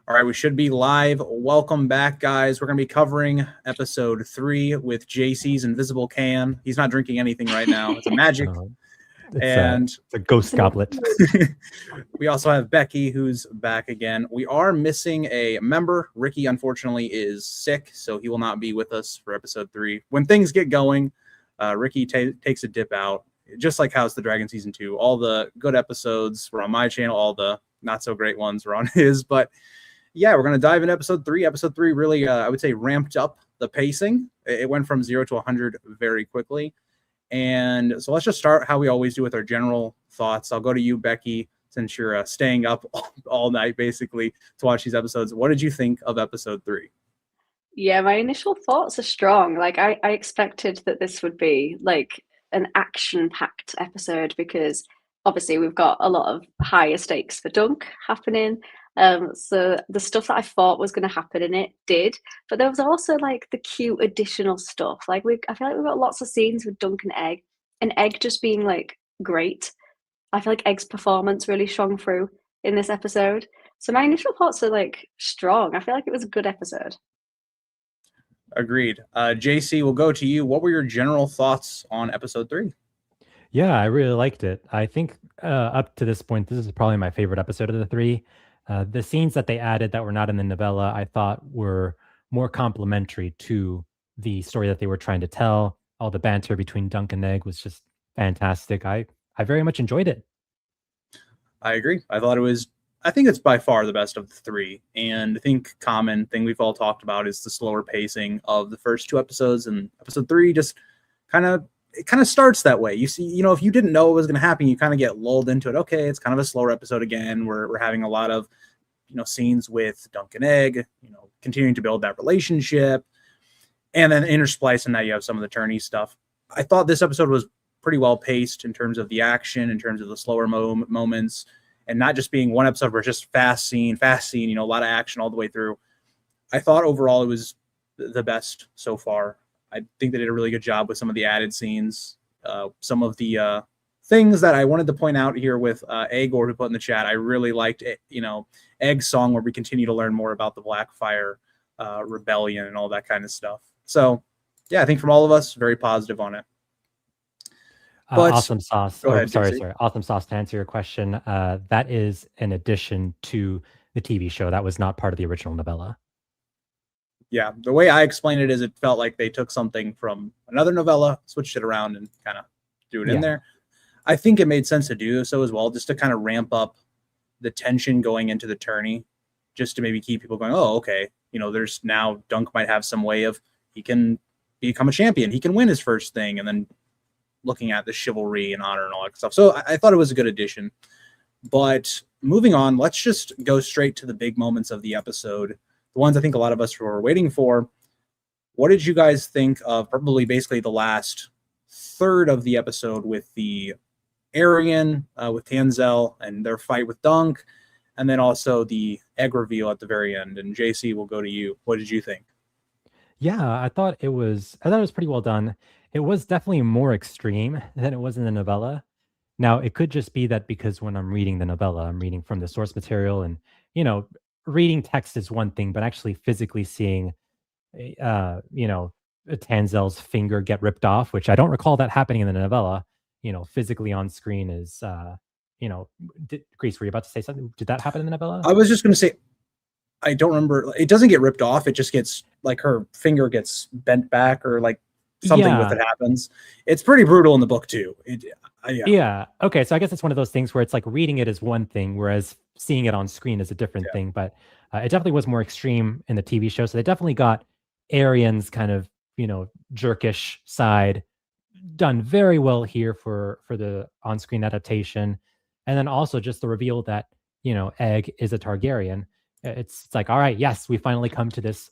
All right, we should be live. Welcome back, guys. We're going to be covering episode 3 with JC's invisible can. He's not drinking anything right now. It's a magic. It's a ghost goblet. We also have Becky, who's back again. We are missing a member. Ricky, unfortunately, is sick, so he will not be with us for episode 3. When things get going, Ricky takes a dip out, just like House of the Dragon Season 2. All the good episodes were on my channel. All the not-so-great ones were on his, but yeah, we're going to dive into episode 3. Episode 3 really, I would say, ramped up the pacing. It went from 0 to 100 very quickly. And so let's just start how we always do with our general thoughts. I'll go to you, Becky, since you're staying up all night, basically, to watch these episodes. What did you think of episode 3? Yeah, my initial thoughts are strong. Like, I expected that this would be, like, an action-packed episode because, obviously, we've got a lot of higher stakes for Dunk happening. So the stuff that I thought was going to happen in it did, but there was also like the cute additional stuff. Like I feel like we've got lots of scenes with Dunk and Egg just being like great. I feel like Egg's performance really shone through in this episode. So my initial thoughts are like strong. I feel like it was a good episode. Agreed. JC, we'll go to you. What were your general thoughts on episode 3? Yeah, I really liked it. I think up to this point, this is probably my favorite episode of the 3. The scenes that they added that were not in the novella, I thought were more complementary to the story that they were trying to tell. All the banter between Dunk and Egg was just fantastic. I very much enjoyed it. I agree. I think it's by far the best of the 3. And I think common thing we've all talked about is the slower pacing of the first 2 episodes. And episode 3 just kind of starts that way. You see, if you didn't know what was going to happen, you kind of get lulled into it. Okay, it's kind of a slower episode again. We're having a lot of, scenes with Dunk and Egg, continuing to build that relationship, and then intersplice, and now you have some of the turny stuff. I thought this episode was pretty well paced in terms of the action, in terms of the slower moments, and not just being one episode where it's just fast scene, a lot of action all the way through. I thought overall it was the best so far. I think they did a really good job with some of the added scenes. Some of the things that I wanted to point out here with Agor, who put in the chat, I really liked it, Egg's song, where we continue to learn more about the Blackfire rebellion and all that kind of stuff. So, yeah, I think from all of us, very positive on it. But, awesome sauce. Go ahead, sorry. Awesome sauce. To answer your question, that is an addition to the TV show. That was not part of the original novella. Yeah, the way I explained it is it felt like they took something from another novella, switched it around, and kind of threw it in there. I think it made sense to do so as well, just to kind of ramp up the tension going into the tourney, just to maybe keep people going, oh, okay, there's now Dunk might have some way of, he can become a champion, he can win his first thing, and then looking at the chivalry and honor and all that stuff. So I thought it was a good addition. But moving on, let's just go straight to the big moments of the episode. The ones I think a lot of us were waiting for. What did you guys think of probably basically the last third of the episode with the Aryan, with Tanzel and their fight with Dunk, and then also the Egg reveal at the very end? And JC, will go to you. What did you think? Yeah, I thought it was pretty well done. It was definitely more extreme than it was in the novella. Now, it could just be that because when I'm reading the novella, I'm reading from the source material, and reading text is one thing, but actually physically seeing, Tanzel's finger get ripped off, which I don't recall that happening in the novella, physically on screen is, Grease, were you about to say something? Did that happen in the novella? I was just going to say, I don't remember. It doesn't get ripped off. It just gets, like, her finger gets bent back, or like something with it happens. It's pretty brutal in the book too. Yeah. Okay. So I guess it's one of those things where it's like reading it is one thing, whereas seeing it on screen is a different thing. But it definitely was more extreme in the TV show. So they definitely got Arian's kind of, jerkish side done very well here for the on-screen adaptation. And then also just the reveal that, Egg is a Targaryen. It's like, all right, yes, we finally come to this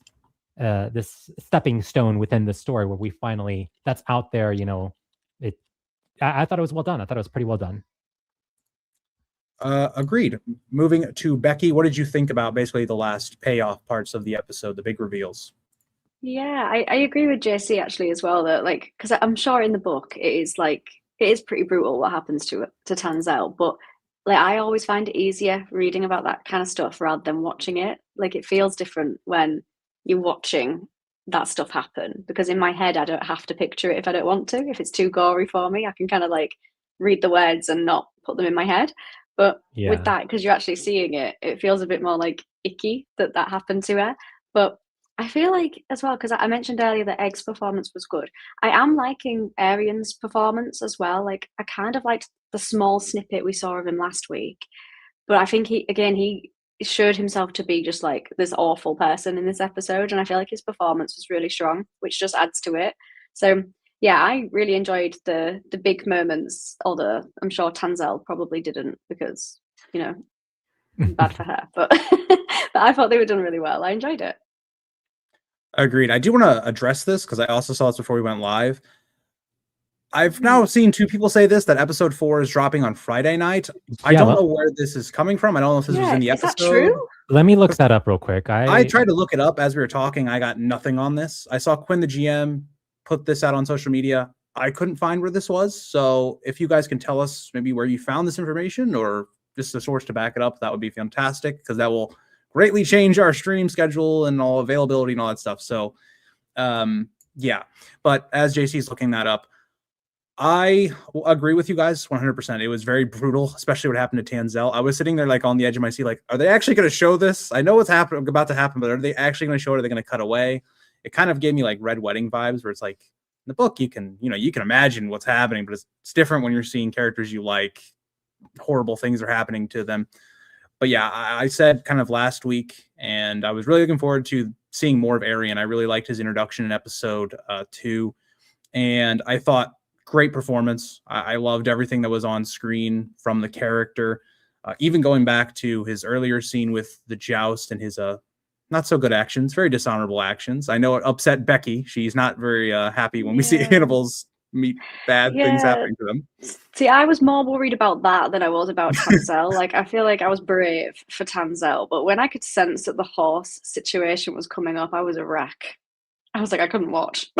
this stepping stone within the story where we finally, that's out there, I thought it was well done. I thought it was pretty well done. Agreed. Moving to Becky, what did you think about basically the last payoff parts of the episode, the big reveals? Yeah, I agree with JC actually as well, that like, because I'm sure in the book it is pretty brutal what happens to Tanzel, but like I always find it easier reading about that kind of stuff rather than watching it. Like it feels different when you're watching that stuff happen, because in my head I don't have to picture it if I don't want to. If it's too gory for me, I can kind of like read the words and not put them in my head. But with Yeah. that, because you're actually seeing it, it feels a bit more like icky that that happened to her. But I feel like as well, because I mentioned earlier that Egg's performance was good. I am liking Arian's performance as well. Like I kind of liked the small snippet we saw of him last week, but I think he showed himself to be just like this awful person in this episode, and I feel like his performance was really strong, which just adds to it. So yeah, I really enjoyed the big moments, although I'm sure Tanzel probably didn't, because you know, bad for her. But but I thought they were done really well. I enjoyed it. Agreed. I do want to address this because I also saw this before we went live. I've now seen two people say this, that episode 4 is dropping on Friday night. I don't know where this is coming from. I don't know if this was in the Is that episode. true? Let me look that up real quick. I tried to look it up as we were talking. I got nothing on this. I saw Quinn, the GM, put this out on social media. I couldn't find where this was. So if you guys can tell us maybe where you found this information or just a source to back it up, that would be fantastic, because that will greatly change our stream schedule and all availability and all that stuff. So yeah, but as JC is looking that up, I agree with you guys 100%. It was very brutal, especially what happened to Tanzel. I was sitting there like on the edge of my seat, like, are they actually going to show this? I know what's about to happen, but are they actually going to show it? Are they going to cut away? It kind of gave me like Red Wedding vibes, where it's like in the book, you can imagine what's happening, but it's different when you're seeing characters you like, horrible things are happening to them. But yeah, I said kind of last week, and I was really looking forward to seeing more of Arian. I really liked his introduction in episode 2, and I thought great performance. I loved everything that was on screen from the character, even going back to his earlier scene with the joust and his not so good actions, very dishonorable actions. I know it upset Becky. She's not very happy when we see animals meet bad things happening to them. See, I was more worried about that than I was about Tanzel. Like, I feel like I was brave for Tanzel, but when I could sense that the horse situation was coming up, I was a wreck. I was like, I couldn't watch.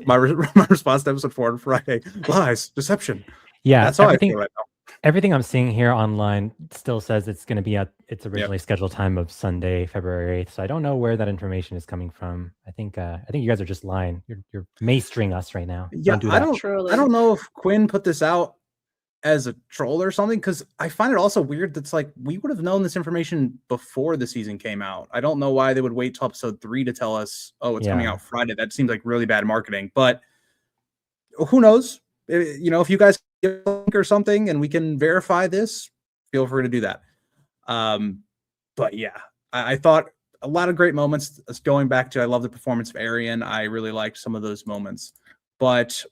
my response to episode 4 on Friday: lies, deception. Yeah, that's how I feel right now. Everything I'm seeing here online still says it's going to be at its originally scheduled time of Sunday, February 8th. So I don't know where that information is coming from. I think you guys are just lying. You're mastering us right now. Yeah, I don't know if Quinn put this out as a troll or something, because I find it also weird that's like we would have known this information before the season came out. I don't know why they would wait till episode 3 to tell us, oh, it's coming out Friday. That seems like really bad marketing, but who knows? If you guys get a link or something and we can verify this, feel free to do that. But yeah, I thought a lot of great moments. Going back to, I love the performance of Arian. I really liked some of those moments. But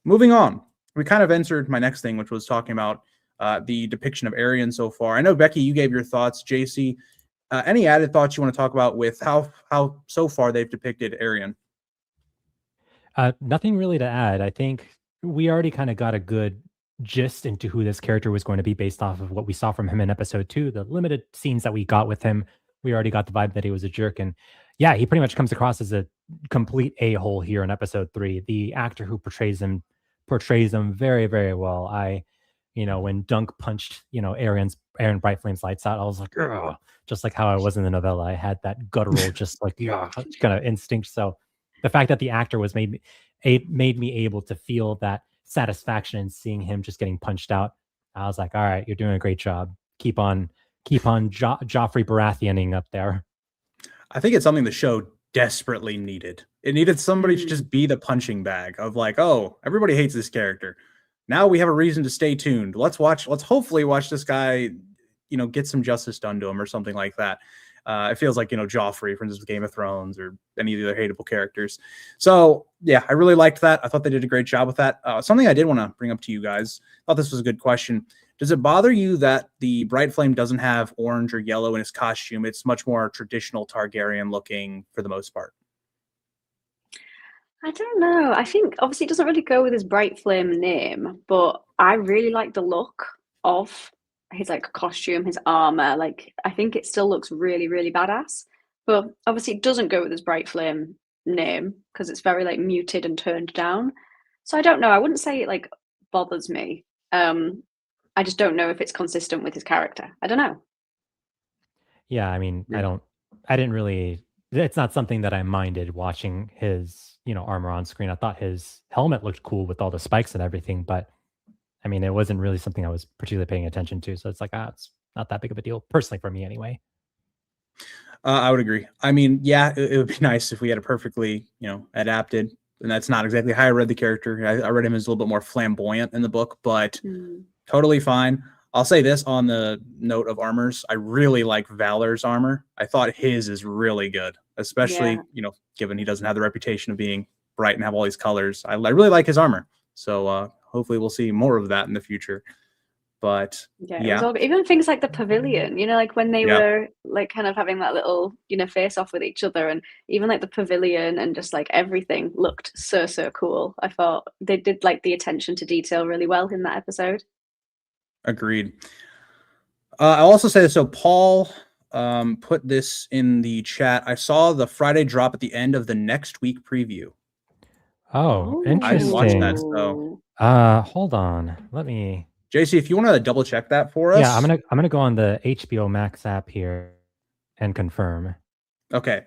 moving on, we kind of answered my next thing, which was talking about the depiction of Arian so far. I know, Becky, you gave your thoughts. JC, any added thoughts you want to talk about with how so far they've depicted Arian? Nothing really to add. I think we already kind of got a good gist into who this character was going to be based off of what we saw from him in episode 2. The limited scenes that we got with him, we already got the vibe that he was a jerk. And yeah, he pretty much comes across as a complete a-hole here in episode 3. The actor who portrays him very, very well. When Dunk punched, Aaron Brightflame's lights out, I was like, ugh, just like how I was in the novella. I had that guttural, just like, yeah, kind of instinct. So the fact that the actor was made me able to feel that satisfaction in seeing him just getting punched out, I was like, all right, you're doing a great job. Keep on Joffrey Baratheoning up there. I think it's something the show desperately needed. It needed somebody to just be the punching bag of like, oh, everybody hates this character. Now we have a reason to stay tuned. Let's hopefully watch this guy, get some justice done to him or something like that. It feels like, Joffrey, for instance, with Game of Thrones or any of the other hateable characters. So yeah, I really liked that. I thought they did a great job with that. Something I did want to bring up to you guys, I thought this was a good question. Does it bother you that the Bright Flame doesn't have orange or yellow in his costume? It's much more traditional Targaryen looking for the most part. I don't know. I think obviously it doesn't really go with his Bright Flame name, but I really like the look of his costume, his armor. Like, I think it still looks really, really badass. But obviously it doesn't go with his Bright Flame name because it's very muted and toned down. So I don't know. I wouldn't say it bothers me. I just don't know if it's consistent with his character. I don't know. Yeah, I mean, Yeah. I didn't really. It's not something that I minded watching his, armor on screen. I thought his helmet looked cool with all the spikes and everything, but I mean, it wasn't really something I was particularly paying attention to. So it's like, it's not that big of a deal, personally for me anyway. I would agree. I mean, yeah, it would be nice if we had a perfectly, adapted. And that's not exactly how I read the character. I read him as a little bit more flamboyant in the book, but totally fine. I'll say this on the note of armors. I really like Valor's armor. I thought his is really good, especially, given he doesn't have the reputation of being bright and have all these colors. I really like his armor. So hopefully we'll see more of that in the future. But it was all, even things like the pavilion, like when they were like kind of having that little, face off with each other, and even like the pavilion and just like everything looked so cool. I thought they did like the attention to detail really well in that episode. Agreed. I'll also say this. So Paul put this in the chat. I saw the Friday drop at the end of the next week preview. Oh, interesting. I didn't watch that. So hold on. Let me. JC, if you want to double check that for us. Yeah, I'm gonna go on the HBO Max app here and confirm. Okay.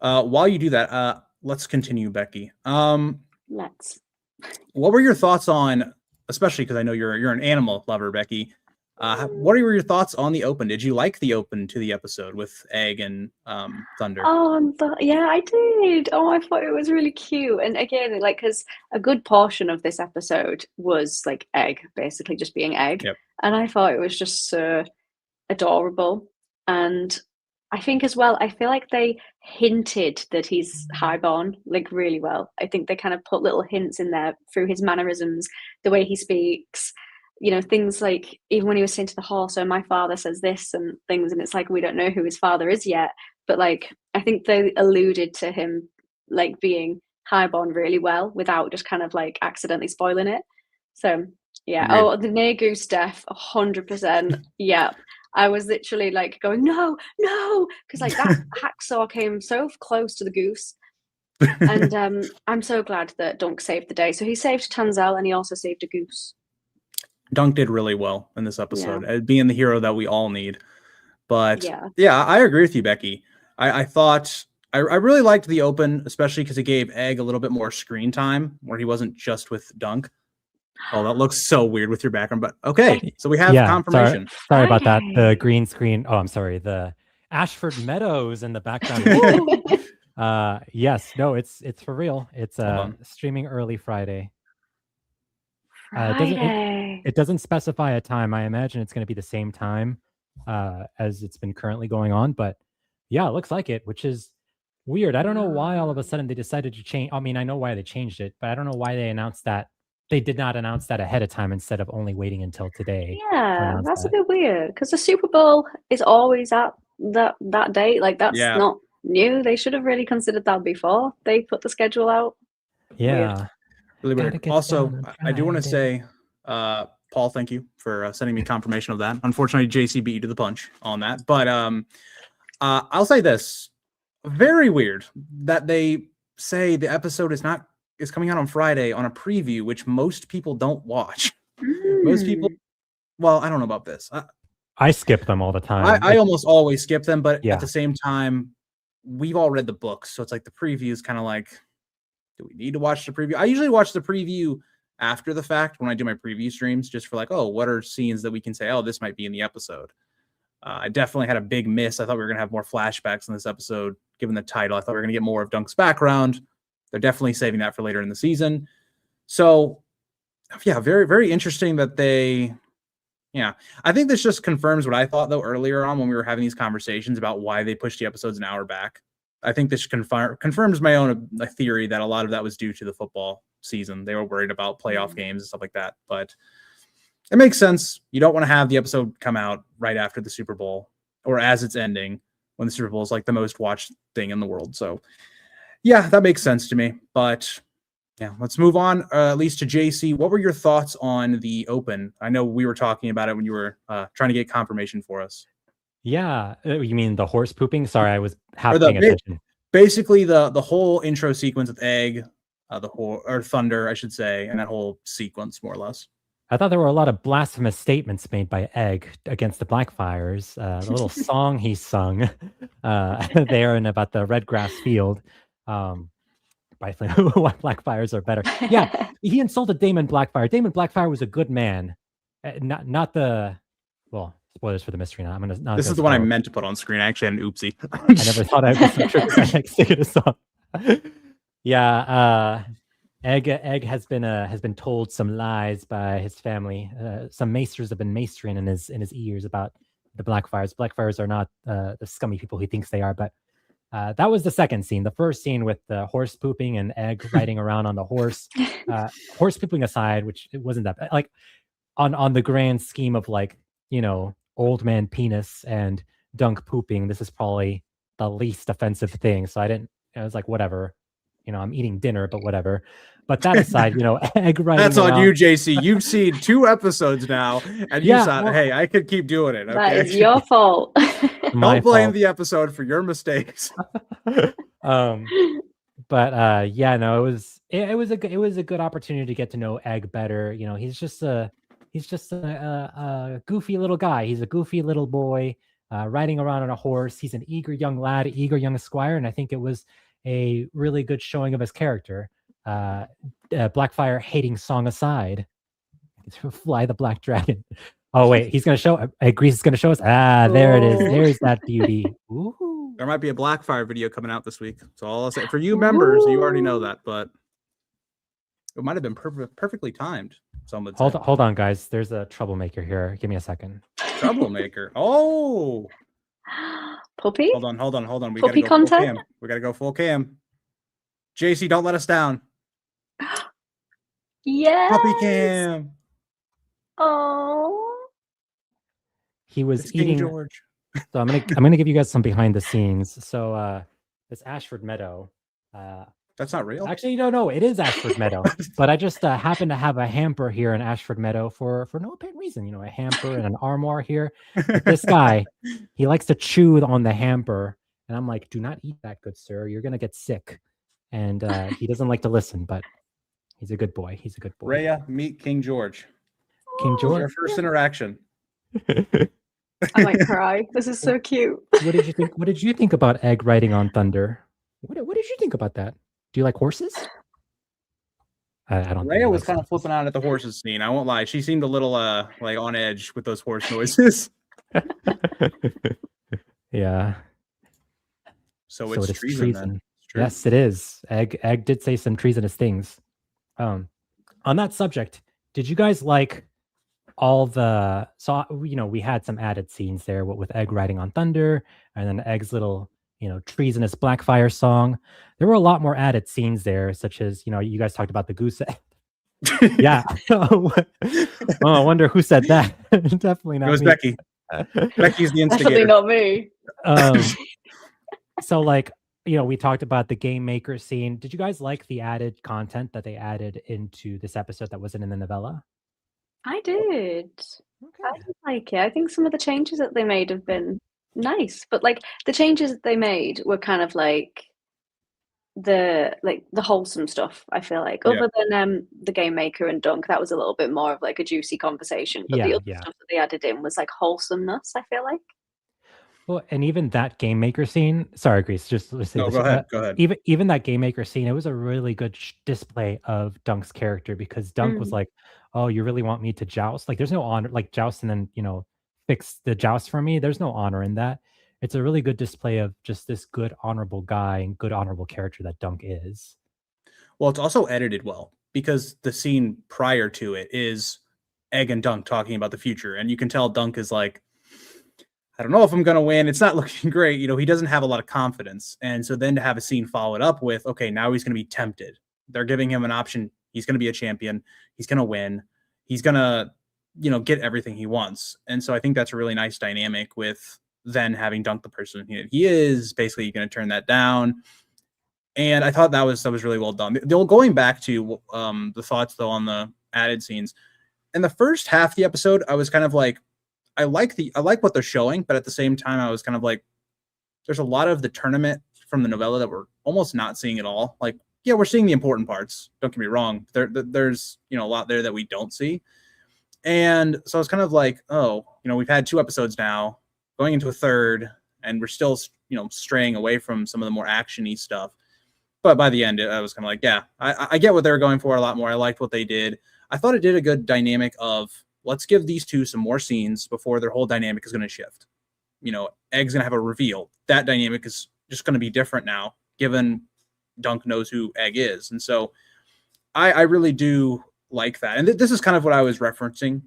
While you do that, let's continue, Becky. Let's. What were your thoughts on, especially because I know you're an animal lover, Becky? What were your thoughts on the open? Did you like the open to the episode with Egg and Thunder? Yeah, I did. Oh, I thought it was really cute. And again, like, because a good portion of this episode was like Egg, basically just being Egg. Yep. And I thought it was just so adorable. And I think as well, I feel like they hinted that he's highborn, like really well. I think they kind of put little hints in there through his mannerisms, the way he speaks, things like even when he was saying to the horse, "Oh, my father says this," and things, and it's like we don't know who his father is yet, but like I think they alluded to him like being highborn really well without just kind of like accidentally spoiling it. So yeah. Agreed. Oh, the near goose death, 100%. Yeah, I was literally like going no, because like that hacksaw came so close to the goose. And I'm so glad that Dunk saved the day. So he saved Tanzel and he also saved a goose. Dunk did really well in this episode, being the hero that we all need. But yeah, I agree with you, Becky. I thought I really liked the open, especially because it gave Egg a little bit more screen time where he wasn't just with Dunk. Oh, that looks so weird with your background, but okay. So we have confirmation. Sorry about that. The green screen. Oh, I'm sorry. The Ashford Meadows in the background. Yes, no, it's for real. It's streaming early Friday. It doesn't specify a time. I imagine it's going to be the same time as it's been currently going on. But yeah, it looks like it, which is weird. I don't know why all of a sudden they decided to change. I mean, I know why they changed it, but I don't know why they announced that. They did not announce that ahead of time instead of only waiting until today. Yeah, that's a bit weird because the Super Bowl is always at that date. Like that's not new. They should have really considered that before they put the schedule out. Yeah. Weird. Really weird. Also, I do want to say, Paul, thank you for sending me confirmation of that. Unfortunately, JC beat you to the punch on that. But I'll say this. Very weird that they say the episode is coming out on Friday on a preview, which most people don't watch. Most people, well, I don't know about this. I skip them all the time. I almost always skip them, but at the same time, we've all read the books. So it's like the preview is kind of like, do we need to watch the preview? I usually watch the preview after the fact when I do my preview streams, just for like, oh, what are scenes that we can say, oh, this might be in the episode. I definitely had a big miss. I thought we were going to have more flashbacks in this episode, given the title. I thought we were going to get more of Dunk's background. They're definitely saving that for later in the season. So, yeah, very, very interesting that I think this just confirms what I thought, though, earlier on when we were having these conversations about why they pushed the episodes an hour back. I think this confirms my own theory that a lot of that was due to the football season. They were worried about playoff games and stuff like that. But it makes sense. You don't want to have the episode come out right after the Super Bowl or as it's ending when the Super Bowl is like the most watched thing in the world. So, yeah, that makes sense to me. But, yeah, let's move on, at least to JC. What were your thoughts on the open? I know we were talking about it when you were trying to get confirmation for us. Yeah, you mean the horse pooping? Sorry, I was half paying attention. Basically, the whole intro sequence with Egg, or Thunder, I should say, and that whole sequence, more or less. I thought there were a lot of blasphemous statements made by Egg against the Blackfires. The little song he sung there and about the red grass field. By why Blackfires are better. Yeah, he insulted Damon Blackfire. Damon Blackfire was a good man. Not the, well, spoilers for the mystery now. I'm gonna not. This is the one I meant to put on screen. I actually had an oopsie. I never thought I was so sure I sing a song. Yeah, Egg has been told some lies by his family. Some maesters have been maestering in his ears about the Blackfires. Blackfires are not the scummy people he thinks they are, but that was the second scene. The first scene with the horse pooping and Egg riding around on the horse. Horse pooping aside, which it wasn't that bad. Like on the grand scheme of like, old man penis and Dunk pooping, this is probably the least offensive thing. So I was like, whatever. I'm eating dinner, but whatever. But that aside, Egg riding. That's on around. you, JC. You've seen 2 episodes now, and you thought, hey, I could keep doing it. Okay? That is your fault. Don't blame the episode for your mistakes. But yeah, no, it was a good opportunity to get to know Egg better. He's just a goofy little guy. He's a goofy little boy riding around on a horse. He's an eager young lad, eager young esquire, and I think it was a really good showing of his character. Blackfire hating song aside, fly the black dragon. Oh wait, he's gonna show. Grease is gonna show us. There it is. There's that beauty. Ooh. There might be a Blackfire video coming out this week. So all I'll say for you members, you already know that, but it might have been perfectly timed. Some would say. Hold on, guys. There's a troublemaker here. Give me a second. Troublemaker. Oh. Puppy? Hold on. We Puppy gotta go content? full cam. We gotta go full cam. JC, don't let us down. Yeah. Puppy cam. Oh. He was It's King eating. George. So I'm gonna give you guys some behind the scenes. So this Ashford Meadow. That's not real. Actually, no, it is Ashford Meadow. But I just happen to have a hamper here in Ashford Meadow for no apparent reason. A hamper and an armoire here. But this guy, he likes to chew on the hamper, and I'm like, do not eat that, good sir. You're gonna get sick. And he doesn't like to listen, but he's a good boy. He's a good boy. Rhea, meet King George. King George. Our first interaction. I might cry. This is so cute. What did you think? What did you think about Egg riding on thunder? What did you think about that? Do you like horses? I don't. Rhea was kind of flipping out at the horses scene. I won't lie. She seemed a little like on edge with those horse noises. Yeah. So it's treason. Then. Yes, it is. Egg did say some treasonous things. On that subject, did you guys like all the? So we had some added scenes there with Egg riding on thunder, and then Egg's little treasonous Blackfire song. There were a lot more added scenes there, such as you guys talked about the goose egg. Yeah. Oh, I wonder who said that. Definitely not. It was me. Becky. Becky's the instigator. Definitely not me. So we talked about the game maker scene. Did you guys like the added content that they added into this episode that wasn't in the novella? I did. Okay. I did like it. I think some of the changes that they made have been nice, but like the changes that they made were kind of like the wholesome stuff. I feel like other than the game maker and Dunk, that was a little bit more of like a juicy conversation. But the other stuff that they added in was like wholesomeness. I feel like. Well, and even that game maker scene. Sorry, Grease. Just let's say no, go ahead. Even that game maker scene, it was a really good display of Dunk's character because Dunk was like, "Oh, you really want me to joust? Like, there's no honor. Like joust and then fix the joust for me. There's no honor in that. It's a really good display of just this good, honorable guy and good, honorable character that Dunk is. Well, it's also edited well because the scene prior to it is Egg and Dunk talking about the future. And you can tell Dunk is like, I don't know if I'm going to win. It's not looking great. He doesn't have a lot of confidence. And so then to have a scene followed up with, okay, now he's going to be tempted. They're giving him an option. He's going to be a champion. He's going to win. He's going to, get everything he wants. And so I think that's a really nice dynamic with then having Dunk the person he is basically going to turn that down. And I thought that was really well done. Going back to the thoughts though on the added scenes in the first half of the episode, I was kind of like, I like what they're showing, but at the same time, I was kind of like, there's a lot of the tournament from the novella that we're almost not seeing at all. Like, yeah, we're seeing the important parts. Don't get me wrong. There's a lot there that we don't see. And so I was kind of like, oh, we've had 2 episodes now, going into a third, and we're still, straying away from some of the more actiony stuff. But by the end, I was kind of like, yeah, I get what they were going for a lot more. I liked what they did. I thought it did a good dynamic of, let's give these two some more scenes before their whole dynamic is going to shift. Egg's going to have a reveal. That dynamic is just going to be different now, given Dunk knows who Egg is. And so I really do like that. And this is kind of what I was referencing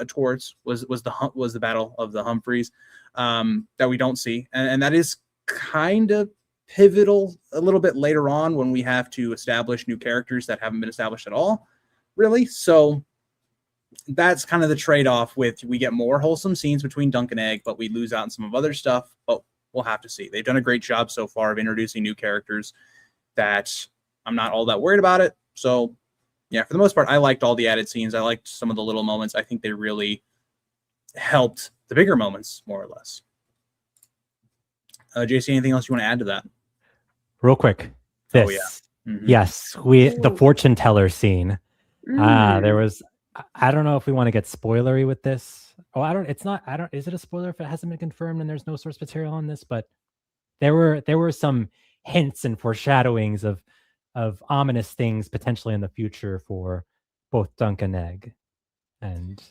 towards was the battle of the Humphreys that we don't see. And that is kind of pivotal a little bit later on when we have to establish new characters that haven't been established at all, really. So that's kind of the trade-off with, we get more wholesome scenes between Dunk and Egg, but we lose out on some of other stuff. But we'll have to see. They've done a great job so far of introducing new characters that I'm not all that worried about it. So yeah, for the most part, I liked all the added scenes. I liked some of the little moments. I think they really helped the bigger moments, more or less. JC, anything else you want to add to that? Real quick. This. Oh, yeah. Mm-hmm. Yes, the fortune teller scene. There was, I don't know if we want to get spoilery with this. Is it a spoiler if it hasn't been confirmed and there's no source material on this? But there were some hints and foreshadowings of ominous things potentially in the future for both Dunk and Egg. And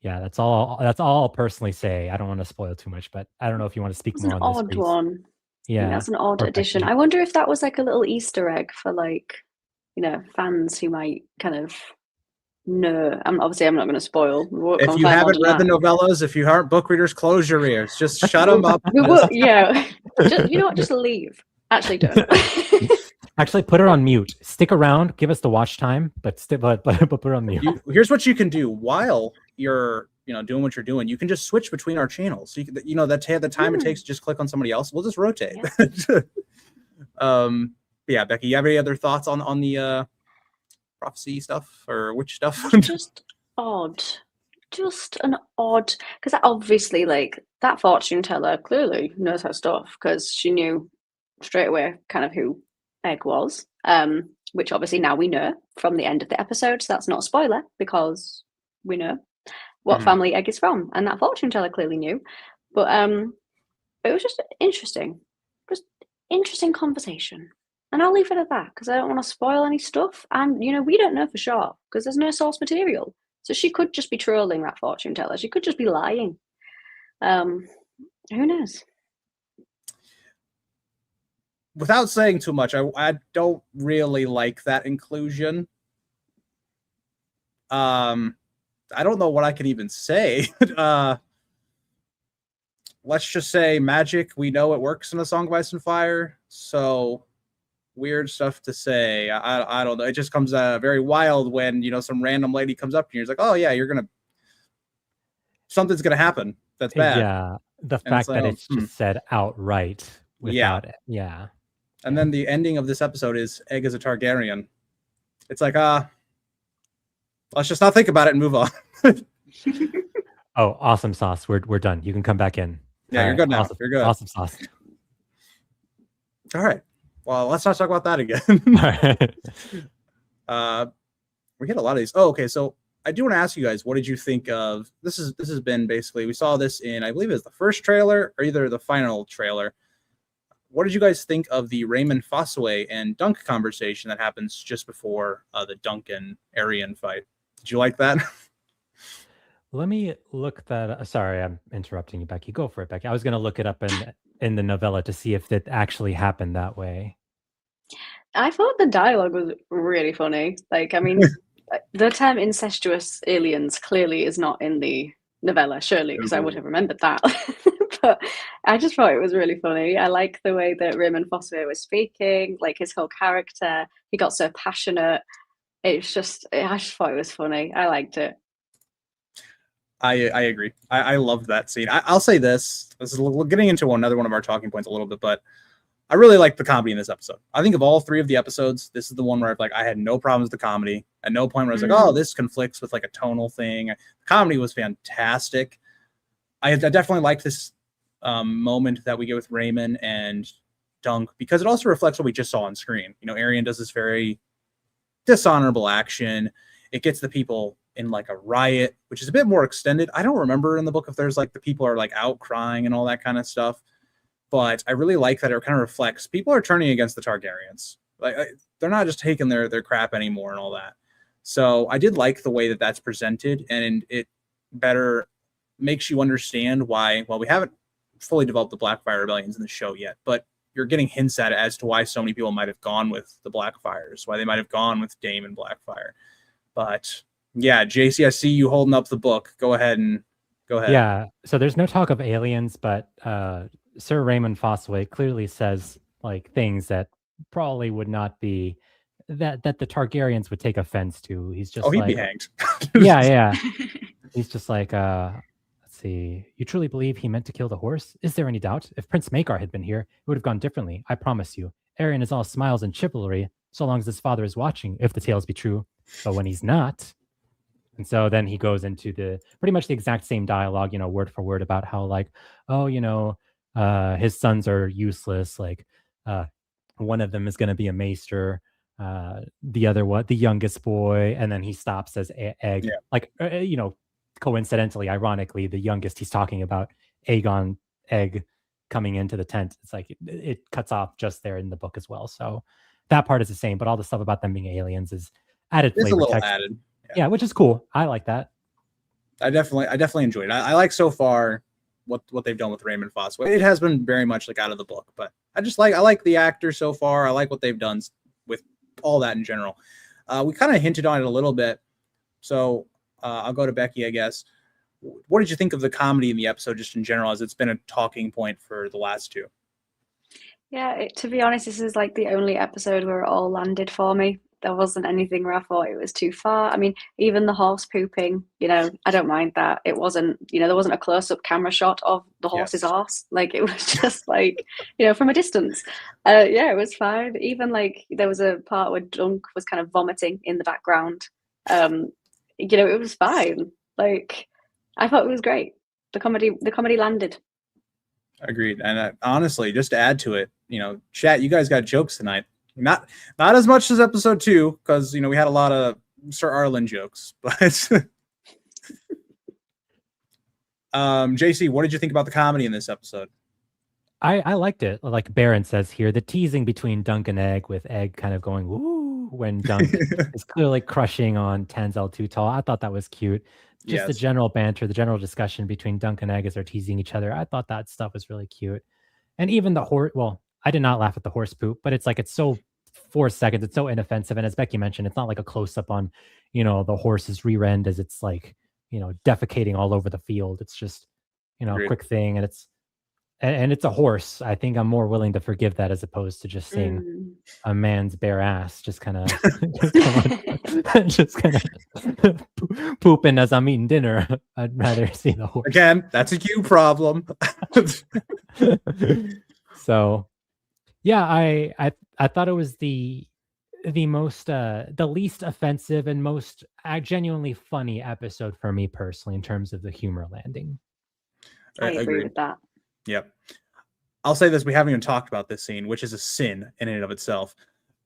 yeah, that's all I'll personally say. I don't want to spoil too much, but I don't know if you want to speak more on this. Odd one. Yeah, that's an odd addition. I wonder if that was like a little Easter egg for fans who might kind of know. I'm not going to spoil. If you haven't read the novellas, if you aren't book readers, close your ears. Just shut them up. Yeah. Just leave. Actually, don't. Actually, put her on mute. Stick around. Give us the watch time, but put her on mute. Here's what you can do while you're doing what you're doing. You can just switch between our channels. So the time it takes to just click on somebody else. We'll just rotate. Yeah. Becky, you have any other thoughts on the prophecy stuff or witch stuff? Just an odd, because obviously that fortune teller clearly knows her stuff, because she knew straight away kind of who Egg was, which obviously now we know from the end of the episode, so that's not a spoiler because we know what family Egg is from, and that fortune teller clearly knew. But it was just interesting conversation, and I'll leave it at that because I don't want to spoil any stuff, and we don't know for sure because there's no source material, so she could just be trolling that fortune teller. She could just be lying. Who knows? Without saying too much, I don't really like that inclusion. I don't know what I can even say. Let's just say magic. We know it works in A Song of Ice and Fire. So weird stuff to say. I don't know. It just comes very wild when, some random lady comes up to you. It's like, oh yeah, something's going to happen. That's bad. Yeah. The fact that it's just said outright without it. Yeah. And then the ending of this episode is Egg is a Targaryen. It's like, let's just not think about it and move on. Oh, awesome sauce. We're done. You can come back in. Yeah, you're good now. Awesome, you're good. Awesome sauce. All right. Well, let's not talk about that again. We get a lot of these. Oh, okay. So I do want to ask you guys, what did you think of this? This has been basically, we saw this in, I believe it was the first trailer or either the final trailer. What did you guys think of the Raymond Fossaway and Dunk conversation that happens just before the Dunk and Arian fight? Did you like that? Let me look that. Sorry, I'm interrupting you, Becky. Go for it, Becky. I was going to look it up in the novella to see if it actually happened that way. I thought the dialogue was really funny. The term incestuous aliens clearly is not in the novella, surely, because I would have remembered that. But I just thought it was really funny. I like the way that Raymond Fossaway was speaking, his whole character. He got so passionate. I just thought it was funny. I liked it. I agree. I loved that scene. I'll say this is getting into another one of our talking points a little bit, but I really liked the comedy in this episode. I think of all 3 of the episodes, this is the one where I had no problems with the comedy. At no point where I was like, oh, this conflicts with a tonal thing. The comedy was fantastic. I definitely liked this moment that we get with Raymond and Dunk because it also reflects what we just saw on screen. Arian does this very dishonorable action. It gets the people in like a riot, which is a bit more extended. I don't remember in the book if there's like the people are like out crying and all that kind of stuff, but I really like that it kind of reflects people are turning against the Targaryens. Like they're not just taking their crap anymore and all that. So I did like the way that that's presented, and it better makes you understand why. Well, we haven't fully developed the Blackfire rebellions in the show yet, but you're getting hints at it as to why so many people might have gone with the Blackfires, why they might have gone with Daemon Blackfire. But yeah, JC, I see you holding up the book. Go ahead. Yeah. So there's no talk of aliens, but Sir Raymond Fossaway clearly says like things that probably would not be that the Targaryens would take offense to. He's just he'd like, be hanged. yeah. He's just like, let's see. You truly believe he meant to kill the horse? Is there any doubt? If Prince Maekar had been here, it would have gone differently. I promise you. Aerion is all smiles and chivalry, so long as his father is watching, if the tales be true. But when he's not. And so then he goes into the pretty much the exact same dialogue, word for word about how like, oh, his sons are useless. Like one of them is going to be a maester. The other one, the youngest boy. And then he stops as Egg. Yeah. Like, coincidentally, ironically, the youngest he's talking about Aegon Egg coming into the tent. It's like it cuts off just there in the book as well. So that part is the same, but all the stuff about them being aliens is added flavor. It's a little text. added. Yeah, which is cool. I like that. I definitely enjoyed it. I like so far what they've done with Raymond Fossaway. It has been very much like out of the book, but I like the actor so far. I like what they've done with all that in general. We kind of hinted on it a little bit, so I'll go to Becky, I guess. What did you think of the comedy in the episode, just in general, as it's been a talking point for the last two? Yeah, to be honest, this is like the only episode where it all landed for me. There wasn't anything where I thought it was too far. I mean, even the horse pooping, I don't mind that. It wasn't, there wasn't a close-up camera shot of the horse's arse. Like, it was just like, from a distance. Yeah, it was fine. Even like there was a part where Dunk was kind of vomiting in the background. It was fine. Like, I thought it was great. The comedy landed. Agreed. And honestly, just to add to it, chat, you guys got jokes tonight. Not as much as episode 2, because we had a lot of Sir Arlen jokes, but JC, what did you think about the comedy in this episode? I liked it. Like Baron says here, the teasing between Dunk and Egg, with Egg kind of going woo when Dunk is clearly crushing on Tanzel too tall. I thought that was cute. Just the general banter, the general discussion between Dunk and Egg as they're teasing each other. I thought that stuff was really cute. And even the horse, well, I did not laugh at the horse poop, but it's like, it's so 4 seconds. It's so inoffensive. And as Becky mentioned, it's not like a close up on, the horse's rear end as it's like, defecating all over the field. It's just, a quick thing. And it's a horse. I think I'm more willing to forgive that as opposed to just seeing a man's bare ass just kind of pooping as I'm eating dinner. I'd rather see the horse. Again, that's a you problem. So yeah, I thought it was the most the least offensive and most genuinely funny episode for me personally in terms of the humor landing. I agree with that. Yep. I'll say this, we haven't even talked about this scene, which is a sin in and of itself,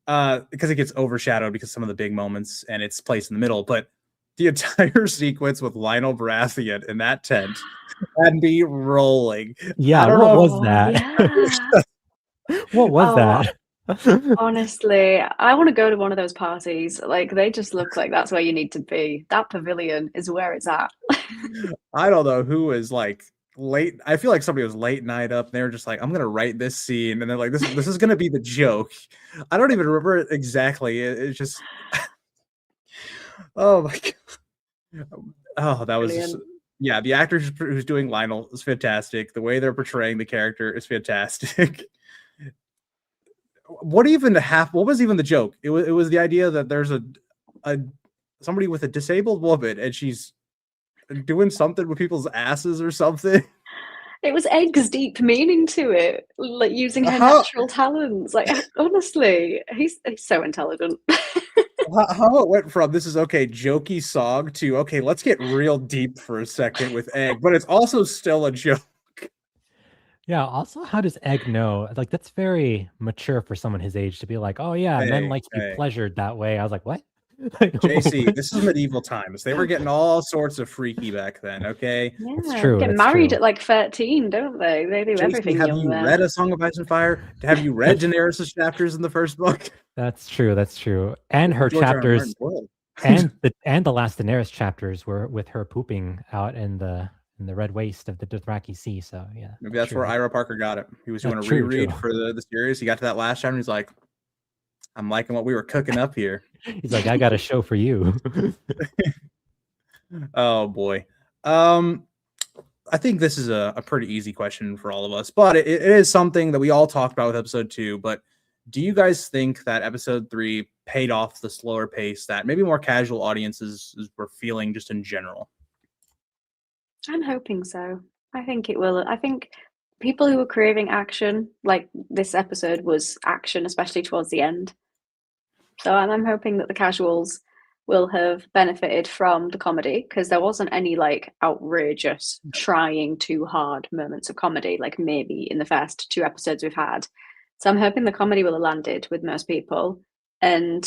because it gets overshadowed because some of the big moments and it's placed in the middle. But the entire sequence with Lionel Baratheon in that tent had me rolling. Yeah, what was that? Yeah. What was that? Honestly, I want to go to one of those parties. Like, they just look like that's where you need to be. That pavilion is where it's at. I don't know who is like late. I feel like somebody was late night up. They were just like, I'm gonna write this scene, and they're like, this is gonna be the joke. I don't even remember it exactly. It's just oh my god. Oh, that was just, yeah, the actor who's doing Lionel is fantastic. The way they're portraying the character is fantastic. What was even the joke? It was the idea that there's a somebody with a disabled woman and she's doing something with people's asses or something. It was Egg's deep meaning to it, like using her natural talents. Like, honestly, he's so intelligent. How it went from this is okay, jokey song to okay, let's get real deep for a second with Egg, but it's also still a joke. Yeah. Also, how does Egg know? Like, that's very mature for someone his age to be like, "Oh yeah, men like to be pleasured that way." I was like, "What?" JC, this is medieval times. They were getting all sorts of freaky back then, okay? Yeah, It's true. get it's married true. at like 13, don't they? They do JC, everything have young you there. read A Song of Ice and Fire? Have you read Daenerys' chapters in the first book? That's true. That's true. And her George R. R. chapters, Martin, and the last Daenerys chapters were with her pooping out in the red waste of the Dothraki Sea. So yeah, maybe that's true. where Ira Parker got it. He was doing a True, reread true. for the series. He got to that last chapter and he's like, I'm liking what we were cooking up here. He's like, I got a show for you. Oh boy. I think this is a pretty easy question for all of us, but it is something that we all talked about with episode 2. But do you guys think that episode 3 paid off the slower pace that maybe more casual audiences were feeling just in general? I'm hoping so. I think it will. I think people who were craving action, like this episode was action, especially towards the end. So I'm hoping that the casuals will have benefited from the comedy, because there wasn't any like outrageous trying too hard moments of comedy like maybe in the first 2 episodes we've had. So I'm hoping the comedy will have landed with most people, and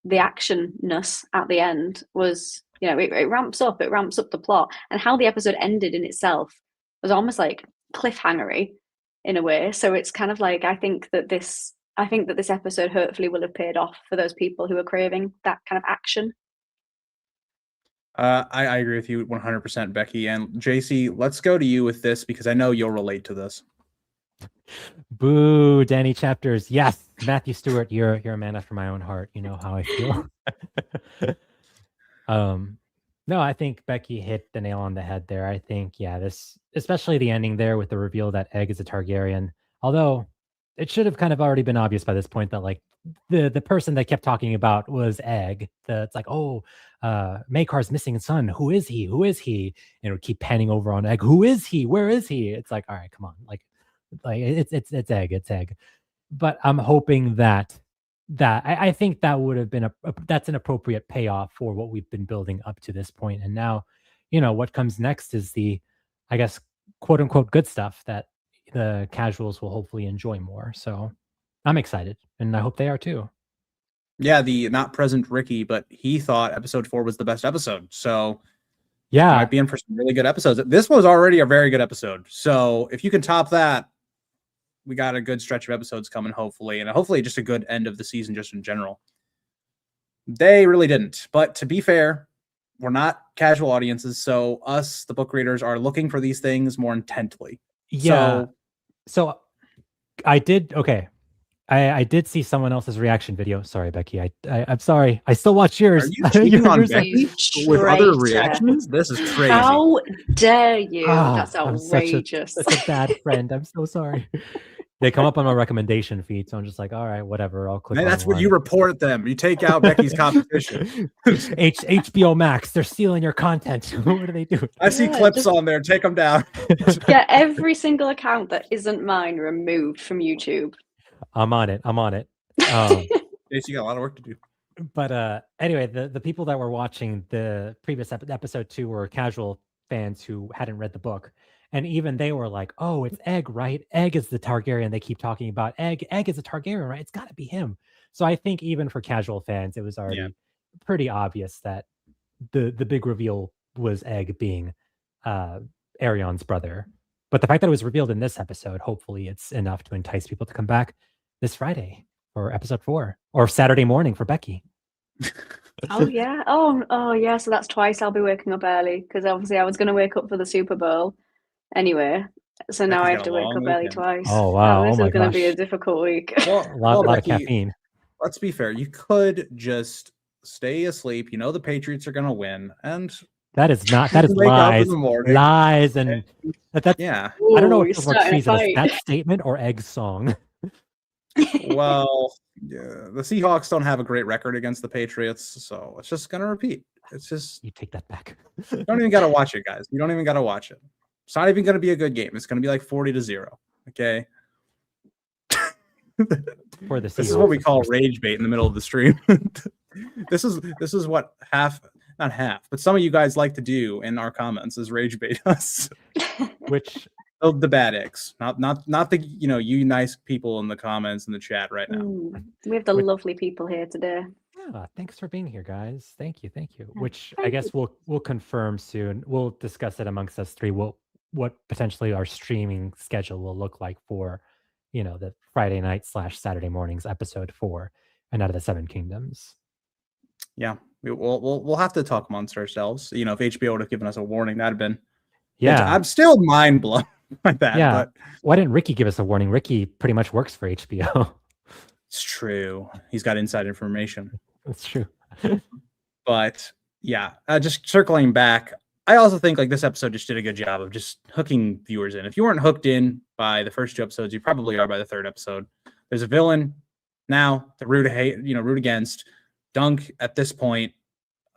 the actionness at the end was, you know, it ramps up the plot, and how the episode ended in itself was almost like cliffhangery in a way. So it's kind of like I think that this episode hopefully will have paid off for those people who are craving that kind of action. I agree with you 100%, Becky. And JC, let's go to you with this because I know you'll relate to this. Boo, Danny Chapters. Yes, Matthew Stewart, you're a man after my own heart. You know how I feel. No, I think Becky hit the nail on the head there. I think, yeah, this, especially the ending there with the reveal that Egg is a Targaryen. Although it should have kind of already been obvious by this point that like the person they kept talking about was Egg. It's like, oh, Maekar's missing son. Who is he? Who is he? And it would keep panning over on Egg. Who is he? Where is he? It's like, all right, come on, like it's Egg. But I'm hoping that I think that would have been that's an appropriate payoff for what we've been building up to this point. And now, you know, what comes next is the, I guess, quote unquote good stuff that the casuals will hopefully enjoy more. So I'm excited, and I hope they are too. Yeah, the not present Ricky, but he thought episode 4 was the best episode. So yeah, might be in for some really good episodes. This was already a very good episode. So if you can top that, we got a good stretch of episodes coming, hopefully, and hopefully just a good end of the season just in general. They really didn't. But to be fair, we're not casual audiences. So us, the book readers, are looking for these things more intently. Yeah. So I did. Okay. I did see someone else's reaction video. Sorry, Becky. I'm sorry. I still watch yours. Are you cheating on You Becky with other reactions? This is crazy. How dare you? That's outrageous. I'm such a bad friend. I'm so sorry. They come up on my recommendation feed, so I'm just like, all right, whatever. I'll click. Man, that's what you report them. You take out Becky's competition. HBO Max, they're stealing your content. What do they do? I see clips on there. Take them down. Get every single account that isn't mine removed from YouTube. I'm on it. Jace, you got a lot of work to do. But anyway, the people that were watching the previous episode 2 were casual fans who hadn't read the book. And even they were like, oh, it's Egg, right? Egg is the Targaryen they keep talking about. Egg is a Targaryen, right? It's got to be him. So I think even for casual fans, it was already pretty obvious that the big reveal was Egg being Aerion's brother. But the fact that it was revealed in this episode, hopefully it's enough to entice people to come back this Friday for episode 4 or Saturday morning for Becky. Oh, yeah. Oh, yeah. So that's twice I'll be waking up early because obviously I was going to wake up for the Super Bowl. Anyway, so now I have to wake up early twice. Oh, wow. This is going to be a difficult week. Well, a lot of caffeine. Let's be fair. You could just stay asleep. You know the Patriots are going to win. And that is lies. Lies. And that's, yeah. I don't know if it's what season is that statement or Egg's song. Well, yeah, the Seahawks don't have a great record against the Patriots, so it's just going to repeat. It's just... You take that back. You don't even got to watch it, guys. You don't even got to watch it. It's not even going to be a good game. It's going to be like 40-0. Okay. For the this is what we call rage bait in the middle of the stream. This is what not half, but some of you guys like to do in our comments is rage bait us. Which the bad eggs, not the you nice people in the comments in the chat right now. We have the lovely people here today. Yeah, thanks for being here, guys. Thank you, thank you. Yeah, Which I thank guess you. we'll confirm soon. We'll discuss it amongst us three. What potentially our streaming schedule will look like for, the Friday night / Saturday mornings episode 4, and out of the Seven Kingdoms. Yeah, we'll have to talk amongst ourselves. If HBO would have given us a warning, that'd have been. Yeah, I'm still mind blown by that, yeah. but Why didn't Ricky give us a warning? Ricky pretty much works for HBO. it's true. He's got inside information. That's true. But yeah, just circling back, I also think like this episode just did a good job of just hooking viewers in. If you weren't hooked in by the first 2 episodes, you probably are by the 3rd episode. There's a villain now to root against. Dunk at this point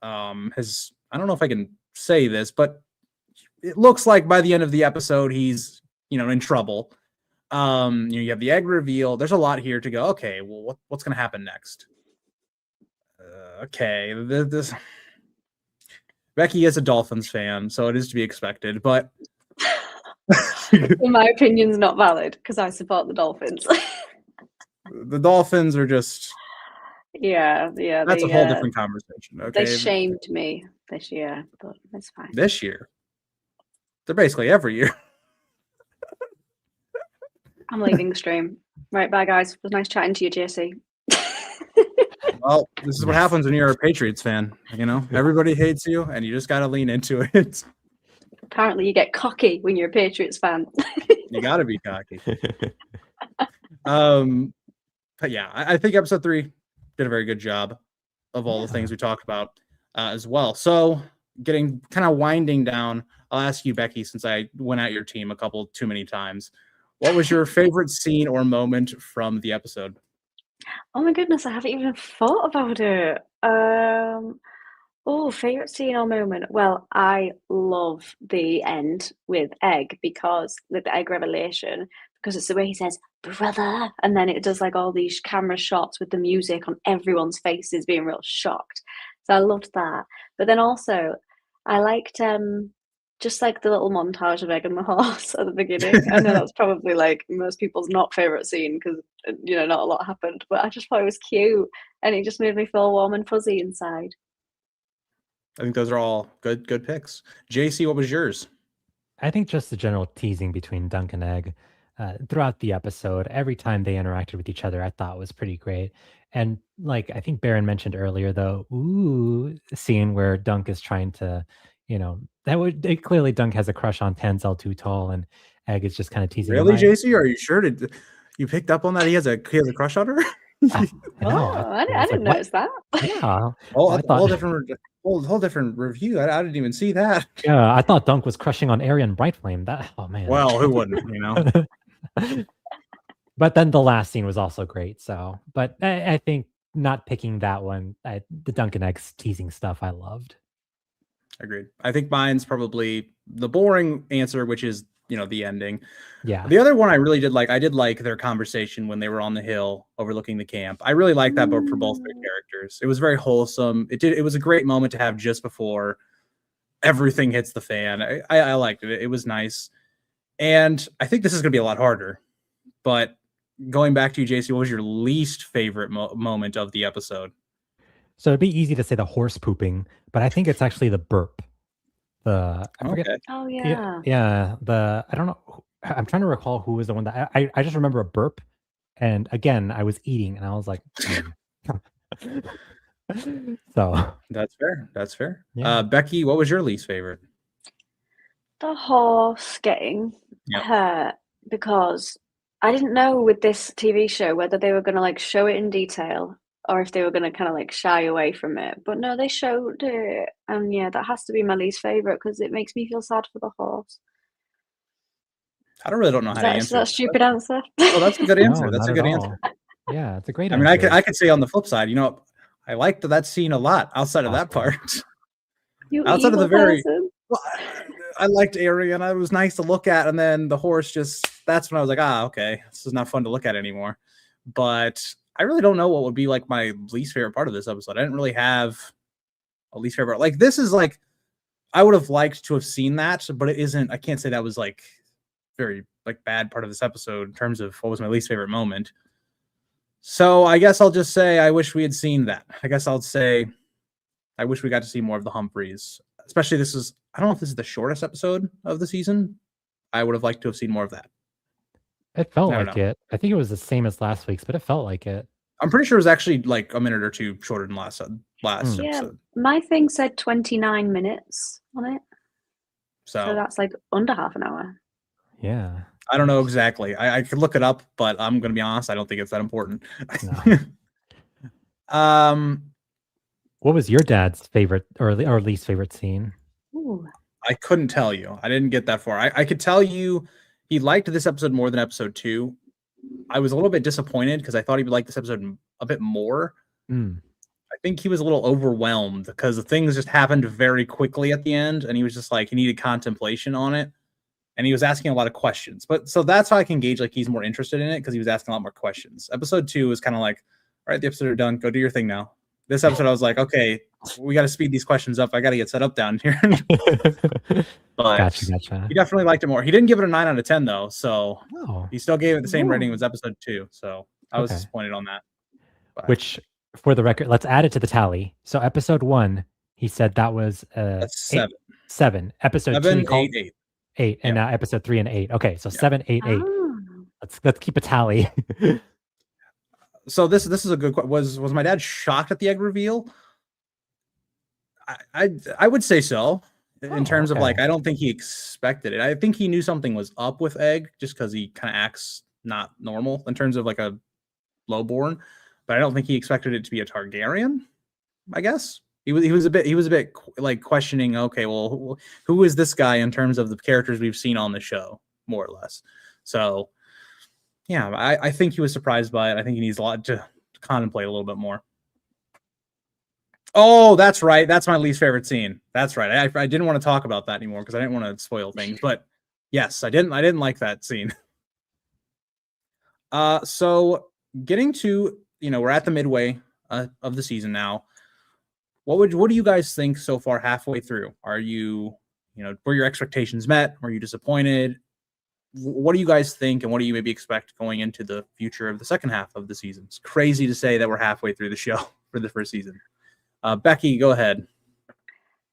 has, I don't know if I can say this, but it looks like by the end of the episode he's in trouble. You have the egg reveal. There's a lot here to go. Okay, well, what's going to happen next? Okay, this Becky is a Dolphins fan, so it is to be expected. But In my opinion's not valid because I support the Dolphins. the Dolphins are just yeah. that's a whole different conversation. Okay, They shamed me this year, but it's fine. This year, they're basically every year. I'm leaving the stream. Right, bye guys. It was nice chatting to you, JC. Well, this is what happens when you're a Patriots fan. Everybody hates you, and you just got to lean into it. Apparently, you get cocky when you're a Patriots fan. You got to be cocky. But yeah, I think episode 3 did a very good job of all the things we talked about as well. So, getting kind of winding down, I'll ask you, Becky, since I went at your team a couple too many times. What was your favorite scene or moment from the episode? Oh my goodness, I haven't even thought about it. Favorite scene or moment? Well, I love the end with Egg because with the Egg revelation, because it's the way he says brother, and then it does like all these camera shots with the music on everyone's faces being real shocked. So I loved that. But then also I liked just like the little montage of Egg and the horse at the beginning. I know that's probably like most people's not favorite scene because not a lot happened, but I just thought it was cute and it just made me feel warm and fuzzy inside. I think those are all good picks. JC, what was yours? I think just the general teasing between Dunk and Egg throughout the episode, every time they interacted with each other, I thought was pretty great. And like I think Baron mentioned earlier, the scene where Dunk is trying to, clearly Dunk has a crush on Tanzel Too Tall, and Egg is just kind of teasing. Really, JC? Are you sure? Did you picked up on that? He has a crush on her. I know. I didn't notice that. Yeah. Whole different review. I didn't even see that. Yeah, I thought Dunk was crushing on Arian Brightflame. Man. Well, who wouldn't? But then the last scene was also great. So, but I think not picking that one, the Dunk and Eggs teasing stuff, I loved. Agreed. I think mine's probably the boring answer, which is the ending. Yeah. The other one I really did like. I did like their conversation when they were on the hill overlooking the camp. I really liked that, but for both their characters, it was very wholesome. It was a great moment to have just before everything hits the fan. I liked it. It was nice, and I think this is going to be a lot harder. But going back to you, JC, what was your least favorite moment of the episode? So it'd be easy to say the horse pooping, but I think it's actually the burp. I forget. Oh yeah. Yeah. I don't know. I'm trying to recall who was the one that I just remember a burp, and again I was eating and I was like, so that's fair. That's fair. Yeah. Becky, what was your least favorite? The horse getting hurt because I didn't know with this TV show whether they were going to like show it in detail or if they were going to kind of like shy away from it. But no, they showed it. And yeah, that has to be my least favorite because it makes me feel sad for the horse. I don't know how to answer. Is that a stupid answer? Oh, that's a good answer. No, that's a good answer. Yeah, it's a great answer. I mean, I could say on the flip side, I liked that scene a lot outside of that part. Outside of the very... Well, I liked Arian. It was nice to look at. And then the horse that's when I was like, okay, this is not fun to look at anymore. But I really don't know what would be like my least favorite part of this episode. I didn't really have a least favorite. Like this is like, I would have liked to have seen that, but it isn't, I can't say that was like very like bad part of this episode in terms of what was my least favorite moment. So I guess I'll just say I wish we had seen that. I guess I'll say I wish we got to see more of the Humphreys. Especially I don't know if this is the shortest episode of the season. I would have liked to have seen more of that. It felt I don't like know. it. I think it was the same as last week's, but it felt like it. I'm pretty sure it was actually like a minute or two shorter than last Yeah, episode. my thing said 29 minutes on it. So So that's like under half an hour. Yeah. I don't know exactly. I could look it up, but I'm gonna be honest. I don't think it's that important. No. What was your dad's favorite or least favorite scene? Ooh. I couldn't tell you. I didn't get that far. I could tell you he liked this episode more than episode 2. I was a little bit disappointed because I thought he would like this episode a bit more. I think he was a little overwhelmed because the things just happened very quickly at the end, and he was just like, he needed contemplation on it, and he was asking a lot of questions. But so that's how I can gauge like he's more interested in it, because he was asking a lot more questions. Episode 2 was kind of like, all right, the episode are done. Go do your thing now. This episode, I was like, okay, we got to speed these questions up. I got to get set up down here. But Gotcha. he definitely liked it more. He didn't give it a 9 out of 10 though, so he still gave it the same Ooh. rating as episode 2. So I was disappointed on that. But which, for the record, let's add it to the tally. So episode 1, he said that was that's 7. 7. Episode 7, 2, 8, 8, and now episode 3 and 8. Okay, so 7, 8, 8. Oh. Let's keep a tally. So this is a good question. Was my dad shocked at the egg reveal? I would say so. In terms of like, I don't think he expected it. I think he knew something was up with Egg just because he kind of acts not normal in terms of like a lowborn, but I don't think he expected it to be a Targaryen. I guess he was a bit like questioning. Okay, well, who is this guy in terms of the characters we've seen on the show, more or less. So yeah, I think he was surprised by it. I think he needs a lot to contemplate a little bit more. Oh, that's right. That's my least favorite scene. That's right. I didn't want to talk about that anymore because I didn't want to spoil things. But yes, I didn't like that scene. So getting to, we're at the midway of the season now. What do you guys think so far halfway through? Are you, were your expectations met? Were you disappointed? What do you guys think, and what do you maybe expect going into the future of the second half of the season? It's crazy to say that we're halfway through the show for the first season. Becky, go ahead.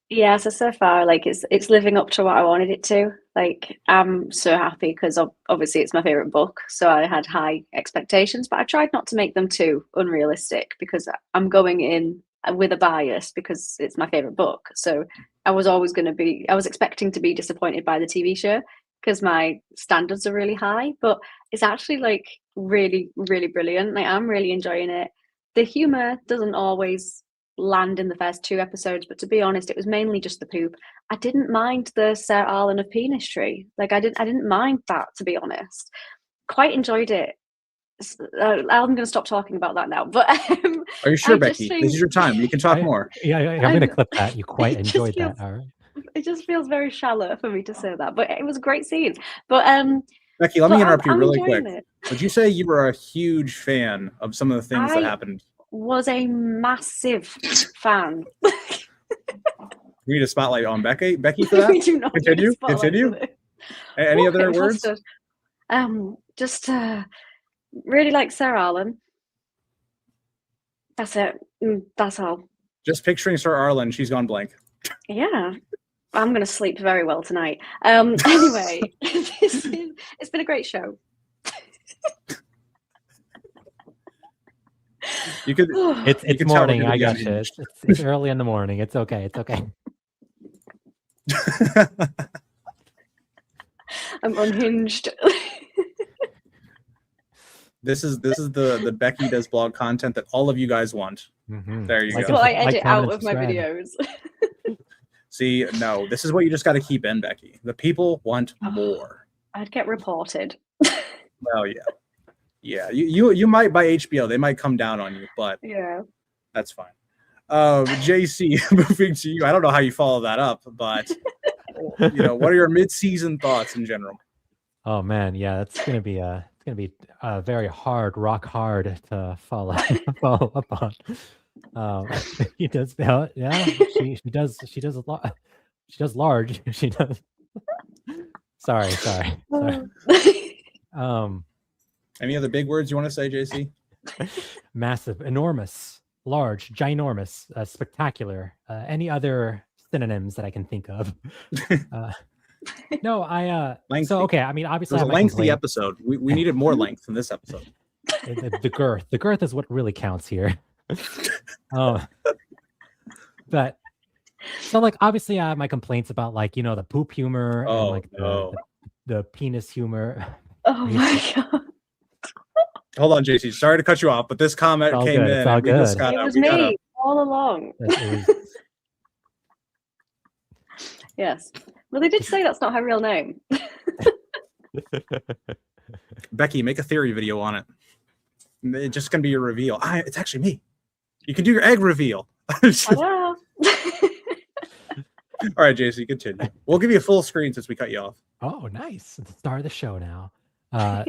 Yeah, so far, like it's living up to what I wanted it to. Like, I'm so happy because obviously it's my favorite book, so I had high expectations, but I tried not to make them too unrealistic because I'm going in with a bias because it's my favorite book. So I was expecting to be disappointed by the TV show because my standards are really high, but it's actually like really, really brilliant. Like, I'm really enjoying it. The humor doesn't always land in the first 2 episodes, but to be honest, it was mainly just the poop. I didn't mind the Sir Arlen of Penis Tree. Like, I didn't mind that, to be honest. Quite enjoyed it. I'm going to stop talking about that now. But are you sure, Becky? This is your time. You can talk more. Yeah, I'm going to clip that. You quite enjoyed that. All right. It just feels very shallow for me to say that, but it was a great scene. But Becky, let me interrupt you really quick. It. Would you say you were a huge fan of some of the things that happened? Was a massive fan. We need a spotlight on Becky for that. We do not Continue. Any other words? Just really like Sir Arlen. That's it. That's all. Just picturing Sir Arlen, she's gone blank. Yeah, I'm going to sleep very well tonight. Anyway, it's been a great show. You could. It's morning. I got you. It's early in the morning. It's okay. I'm unhinged. This is the Becky Does Blog content that all of you guys want. Mm-hmm. There you go. That's what I edit out of my videos. See, no, this is what you just got to keep in, Becky. The people want more. I'd get reported. Well, yeah. You might by HBO. They might come down on you, but yeah, that's fine. JC, moving to you. I don't know how you follow that up, but what are your mid-season thoughts in general? Oh man, yeah, it's gonna be very rock hard to follow up on. He does, yeah. She does a lot. She does large. She does. Sorry. Any other big words you want to say, JC? Massive, enormous, large, ginormous, spectacular. Any other synonyms that I can think of? No, Lengthy. so okay. I mean, obviously, It was I a have my lengthy complaints. episode. We needed more length in this episode. The girth. The girth is what really counts here. But so like obviously I have my complaints about like the poop humor and like the penis humor. Oh my god. Hold on, JC. Sorry to cut you off, but this comment came good. in. It's all And we just good. gotta, It was we me gotta, all along. It Yes. Well, they did say that's not her real name. Becky, make a theory video on it. It's just gonna be your reveal. It's actually me. You can do your egg reveal. I know. All right, JC, continue. We'll give you a full screen since we cut you off. Oh, nice. It's the star of the show now.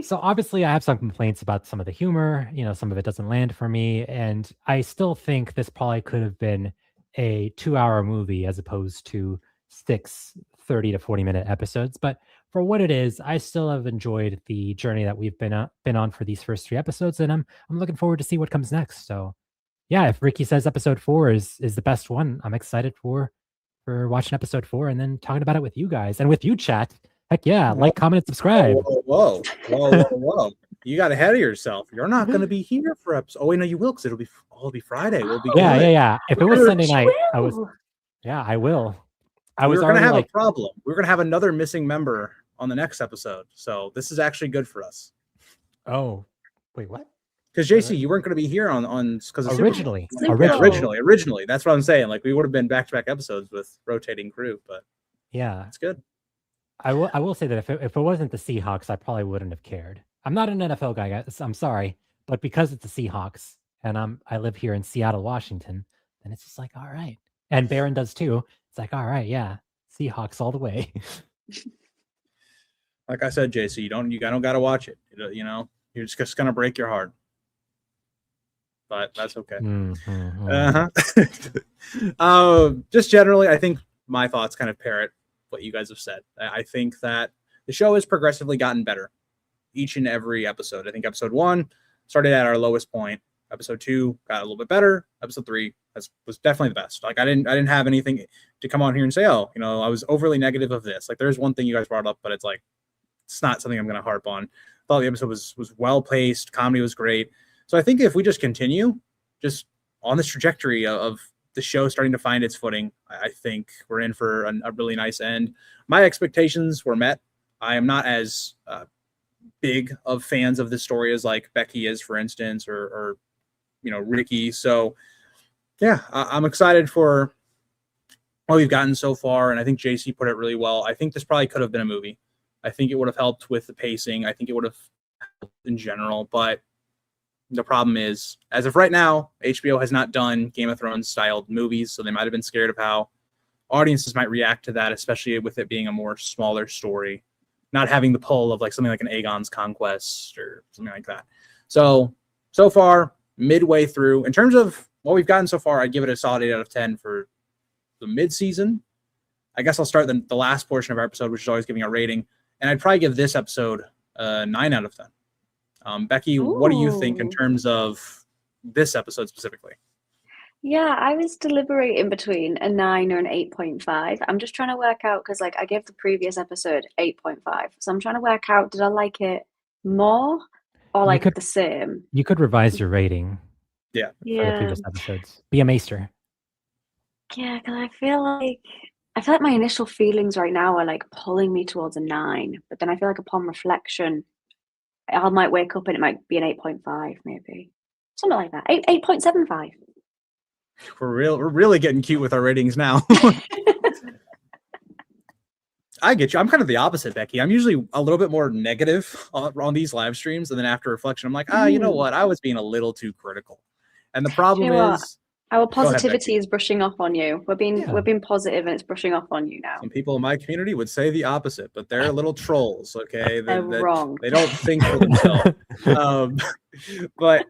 So obviously I have some complaints about some of the humor. Some of it doesn't land for me. And I still think this probably could have been a 2-hour movie as opposed to 6 30 to 40-minute episodes. But for what it is, I still have enjoyed the journey that we've been on for these first 3 episodes. And I'm looking forward to see what comes next. So yeah, if Ricky says episode 4 is the best one, I'm excited for watching episode 4 and then talking about it with you guys and with you, chat. Heck yeah, like, comment, and subscribe. Whoa. You got ahead of yourself. You're not going to be here for episode. Oh, wait, no, you will, because it'll be Friday. We'll be Yeah. If it was Sunday night, I will. We're going to have a problem. We're going to have another missing member on the next episode. So this is actually good for us. Oh, wait, what? Because JC, you weren't going to be here on because originally. That's what I'm saying. Like we would have been back-to-back episodes with rotating crew, but yeah, it's good. I will say that if it wasn't the Seahawks, I probably wouldn't have cared. I'm not an NFL guy, guys. I'm sorry, but because it's the Seahawks and I live here in Seattle, Washington, then it's just like, all right. And Barron does too. It's like, all right, yeah, Seahawks all the way. Like I said, JC, you don't got to watch it. You're just gonna break your heart. But that's okay. Just generally, I think my thoughts kind of parrot what you guys have said. I think that the show has progressively gotten better each and every episode. I think episode 1 started at our lowest point. Episode 2 got a little bit better. Episode 3 was definitely the best. Like I didn't have anything to come on here and say, I was overly negative of this. Like there's one thing you guys brought up, but it's like it's not something I'm going to harp on. I thought the episode was well paced. Comedy was great. So I think if we just continue just on this trajectory of the show starting to find its footing, I think we're in for a really nice end. My expectations were met. I am not as big of fans of this story as like Becky is, for instance, or Ricky. So yeah, I'm excited for what we've gotten so far. And I think JC put it really well. I think this probably could have been a movie. I think it would have helped with the pacing. I think it would have helped in general, but the problem is, as of right now, HBO has not done Game of Thrones styled movies, so they might have been scared of how audiences might react to that, especially with it being a more smaller story, not having the pull of like something like an Aegon's Conquest or something like that. So far, midway through, in terms of what we've gotten so far, I'd give it a solid 8 out of 10 for the mid-season. I guess I'll start the last portion of our episode, which is always giving a rating, and I'd probably give this episode a 9 out of 10. Becky, what do you think in terms of this episode specifically? Yeah, I was deliberating between a 9 or an 8.5. I'm just trying to work out because like I gave the previous episode 8.5. So I'm trying to work out, did I like it more or like the same? You could revise your rating. Yeah. For the previous episodes. Be a maester. Yeah, because I feel like my initial feelings right now are like pulling me towards a 9, but then I feel like upon reflection, I might wake up and it might be an 8.5, maybe something like that. 8.75. We're really getting cute with our ratings now. I get you. I'm kind of the opposite, Becky. I'm usually a little bit more negative on these live streams, and then after reflection, I'm like, you know what? I was being a little too critical. And the problem is, our positivity is brushing off on you. We're being positive, and it's brushing off on you now. Some people in my community would say the opposite, but they're little trolls. Okay, they're wrong. They don't think for themselves. But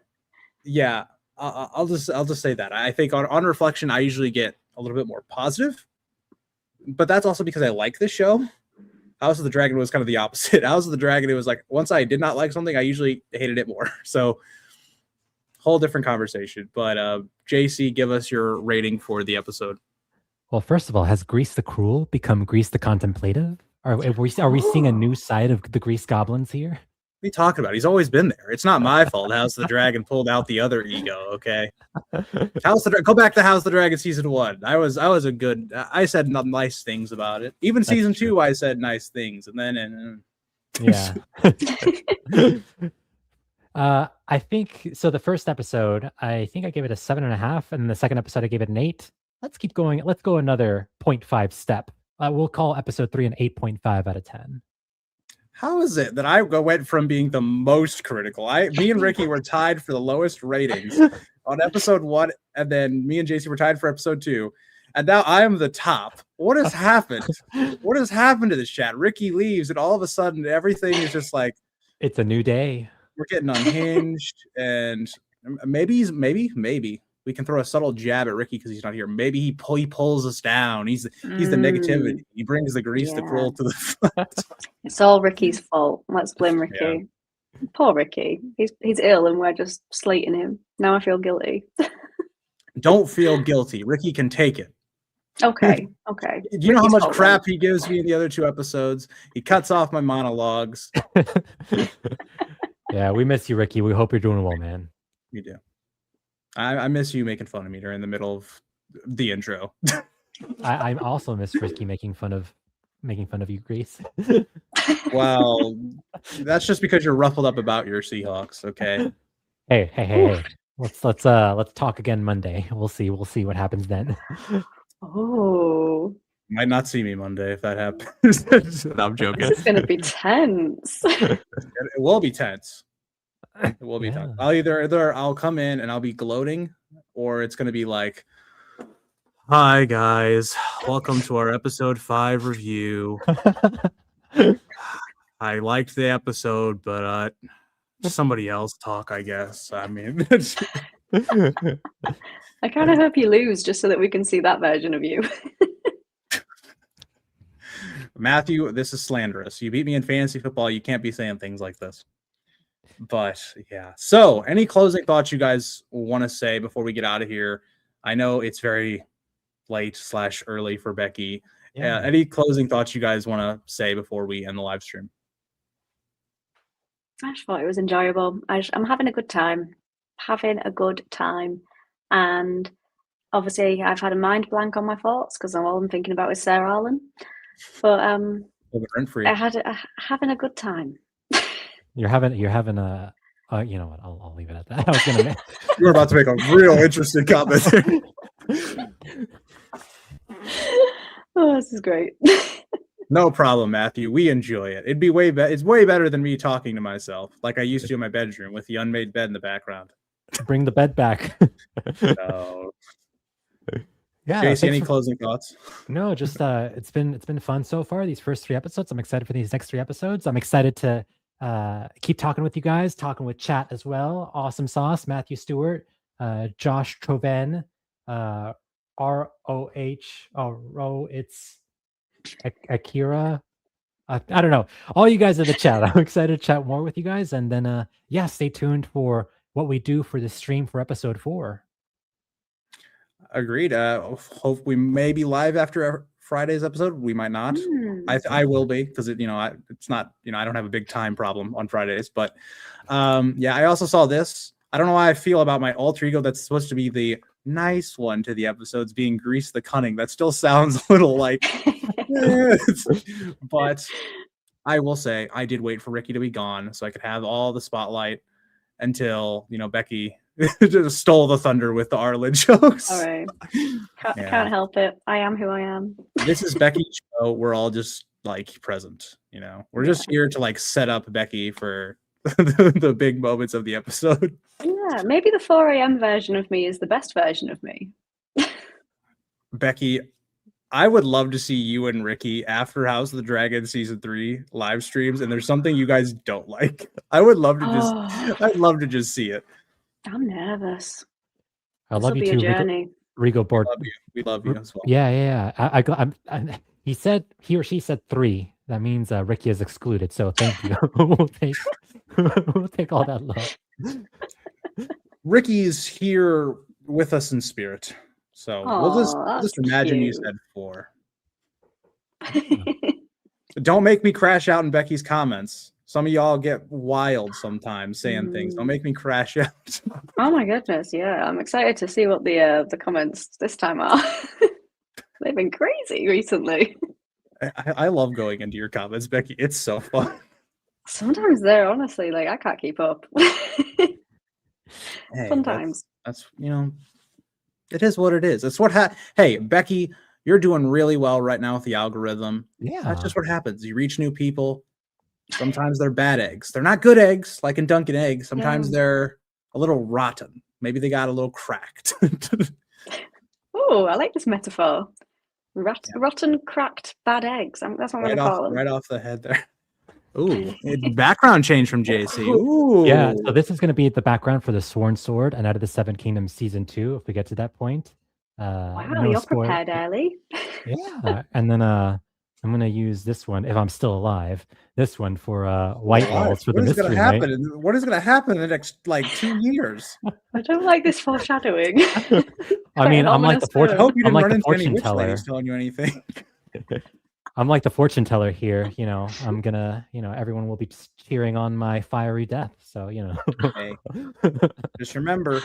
yeah, I'll just say that I think on reflection, I usually get a little bit more positive, but that's also because I like this show. House of the Dragon was kind of the opposite. House of the Dragon, it was like once I did not like something, I usually hated it more. So whole different conversation. But JC, give us your rating for the episode. Well, first of all, has Grease the Cruel become Grease the Contemplative? Are we seeing a new side of the Grease goblins here? What are you talking about? He's always been there. It's not my fault House of the Dragon pulled out the other ego, okay? Go back to House of the Dragon season 1. I said nice things about it. Even season 2, I said nice things. And then yeah. I think so. The first episode, I think I gave it a 7.5, and the second episode I gave it an 8. Let's keep going. Let's go another 0.5 step. We'll call episode 3 an 8.5 out of 10. How is it that I went from being the most critical? Me and Ricky were tied for the lowest ratings on episode 1, and then me and JC were tied for episode 2. And now I am the top. What has happened? What has happened to this chat? Ricky leaves, and all of a sudden everything is just like, it's a new day. We're getting unhinged, and maybe we can throw a subtle jab at Ricky because he's not here. Maybe he pulls us down. He's the negativity. He brings the grease, the cruel to the front. It's all Ricky's fault. Let's blame Ricky. Yeah. Poor Ricky. He's ill, and we're just slating him. Now I feel guilty. Don't feel guilty. Ricky can take it. Okay. Do you know how much crap he gives me in the other 2 episodes? He cuts off my monologues. Yeah, we miss you, Ricky. We hope you're doing well, man. We do. I miss you making fun of me during the middle of the intro. I also miss Ricky making fun of you, Grease. Well, that's just because you're ruffled up about your Seahawks, okay? Hey. Let's talk again Monday. We'll see what happens then. Oh. You might not see me Monday if that happens. No, I'm joking. This is gonna be tense. It will be tense. It will be tense. I'll come in and I'll be gloating, or it's gonna be like, hi guys, welcome to our episode 5 review. I liked the episode, but somebody else talk, I guess. I mean, I kind of hope you lose just so that we can see that version of you. Matthew, this is slanderous. You beat me in fantasy football. You can't be saying things like this. But yeah. So, any closing thoughts you guys want to say before we get out of here? I know it's very late / early for Becky. Yeah. Any closing thoughts you guys want to say before we end the live stream? I just thought it was enjoyable. I'm having a good time. And obviously, I've had a mind blank on my thoughts because all I'm thinking about is Sarah Allen. But having a good time. You're having a you know what? I'll leave it at that. I was gonna You're about to make a real interesting comment. Oh, this is great. No problem, Matthew. We enjoy it. It'd be it's way better than me talking to myself like I used to in my bedroom with the unmade bed in the background. Bring the bed back. No. Yeah, JC, any closing thoughts? No, just it's been fun so far. These first 3 episodes. I'm excited for these next 3 episodes. I'm excited to keep talking with you guys, talking with chat as well. Awesome Sauce, Matthew Stewart, Josh Troven, ROH. It's Akira. I don't know. All you guys in the chat. I'm excited to chat more with you guys, and then stay tuned for what we do for the stream for episode 4. Agreed. Hope we may be live after Friday's episode. We might not. I will be because it's not. I don't have a big time problem on Fridays. But I also saw this. I don't know how I feel about my alter ego that's supposed to be the nice one to the episodes being Grease the Cunning. That still sounds a little like. But I will say I did wait for Ricky to be gone so I could have all the spotlight until Becky just stole the thunder with the Arlen jokes. All right. Can't help it. I am who I am. This is Becky's show. We're all just present. We're just here to set up Becky for the big moments of the episode. Yeah, maybe the 4 a.m. version of me is the best version of me. Becky, I would love to see you and Ricky after House of the Dragon season 3 live streams, and there's something you guys don't like. I would love to I'd love to just see it. I'm nervous. I love you too, Rigo Board. We love you as well. Yeah. He or she said 3. That means Ricky is excluded. So thank you. We'll take all that love. Ricky's here with us in spirit. So we'll Aw, just that's imagine you cute. said 4. Don't make me crash out in Becky's comments. Some of y'all get wild sometimes saying things. Don't make me crash out. Oh my goodness, yeah. I'm excited to see what the comments this time are. They've been crazy recently. I love going into your comments, Becky. It's so fun. Sometimes they're honestly like I can't keep up. Hey, Sometimes. that's it is what it is. It's what hey, Becky, you're doing really well right now with the algorithm. Yeah. That's just what happens. You reach new people. Sometimes they're bad eggs. They're not good eggs, like in Dunkin' Eggs. Sometimes they're a little rotten. Maybe they got a little cracked. Oh, I like this metaphor. Rotten, cracked, bad eggs. That's what I'm going to call them. Right off the head there. Ooh, background change from JC. Ooh. Yeah, so this is going to be the background for the Sworn Sword and Out of the Seven Kingdoms Season 2, if we get to that point. Wow, no you're prepared early. Yeah, and then I'm going to use this one, if I'm still alive, this one for White Walls for the mystery night. What is going to happen in the next, 2 years? I don't like this foreshadowing. I mean, I'm like the fortune. I hope you didn't run into any fortune witch teller. ladies telling you anything. I'm like the fortune teller here. I'm gonna. Everyone will be cheering on my fiery death. So Hey, just remember,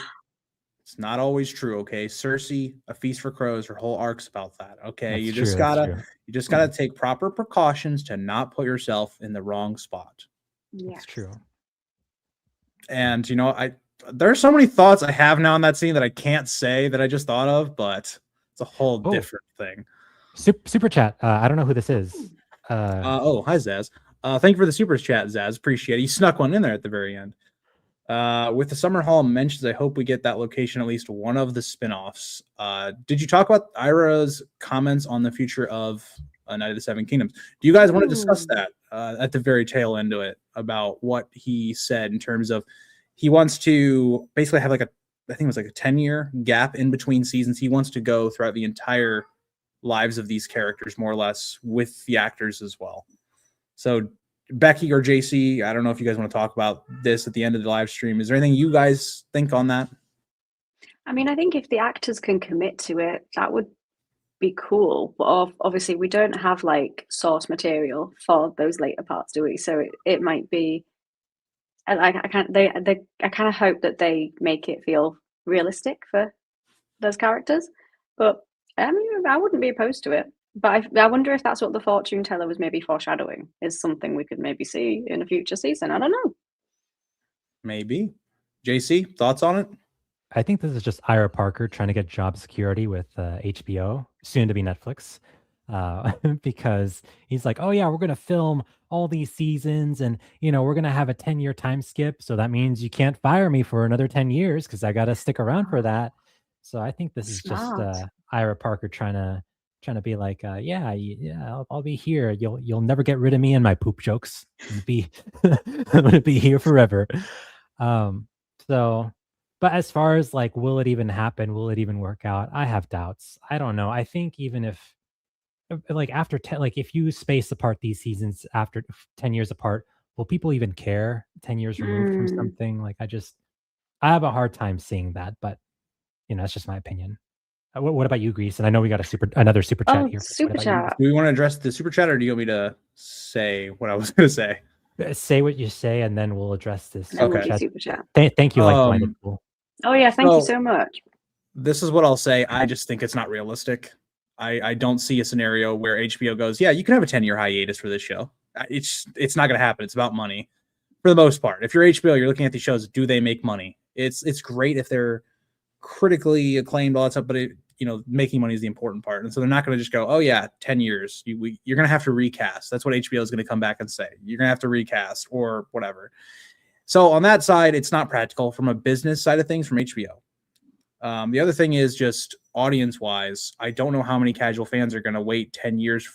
it's not always true. Okay, Cersei, A Feast for Crows, her whole arc's about that. Okay, you just gotta take proper precautions to not put yourself in the wrong spot. That's true. And there's so many thoughts I have now in that scene that I can't say that I just thought of, but it's a whole different thing. Super chat. I don't know who this is. Hi Zaz. Thank you for the super chat, Zaz. Appreciate it. You snuck one in there at the very end. With the Summer Hall mentions, I hope we get that location at least one of the spin-offs. Did you talk about Ira's comments on the future of Night of the Seven Kingdoms? Do you guys want to discuss that at the very tail end of it, about what he said in terms of he wants to basically have I think it was a 10-year gap in between seasons. He wants to go throughout the entire lives of these characters more or less with the actors as well. So Becky or JC, I don't know if you guys want to talk about this at the end of the live stream. Is there anything you guys think on that? I mean, I think if the actors can commit to it, that would be cool. But obviously, we don't have source material for those later parts, do we? So it might be. I kind of hope that they make it feel realistic for those characters. But I mean, I wouldn't be opposed to it. But I wonder if that's what the fortune teller was maybe foreshadowing, is something we could maybe see in a future season. I don't know. Maybe. JC, thoughts on it? I think this is just Ira Parker trying to get job security with HBO, soon to be Netflix, because he's like, oh yeah, we're going to film all these seasons and, we're going to have a 10-year time skip. So that means you can't fire me for another 10 years because I got to stick around for that. So I think this is just Ira Parker trying to be like, I'll be here. You'll never get rid of me and my poop jokes. I'm gonna be here forever. But as far as will it even happen? Will it even work out? I have doubts. I don't know. I think even if after 10, if you space apart these seasons after 10 years apart, will people even care 10 years removed from something? I have a hard time seeing that, but it's just my opinion. What about you, Grease? And I know we got another super chat here. Super chat. Do we want to address the super chat, or do you want me to say what I was going to say? Say what you say, and then we'll address this super chat. Thank you, Blinded Pool. Oh yeah, thank you so much. This is what I'll say. I just think it's not realistic. I don't see a scenario where HBO goes, yeah, you can have a 10-year hiatus for this show. It's not going to happen. It's about money for the most part. If you're HBO, you're looking at these shows. Do they make money? It's great if they're critically acclaimed, all that stuff, but making money is the important part. And so they're not going to just go, oh yeah, 10 years. You're going to have to recast. That's what HBO is going to come back and say. You're going to have to recast or whatever. So on that side, it's not practical from a business side of things from HBO. The other thing is just audience-wise, I don't know how many casual fans are going to wait 10 years,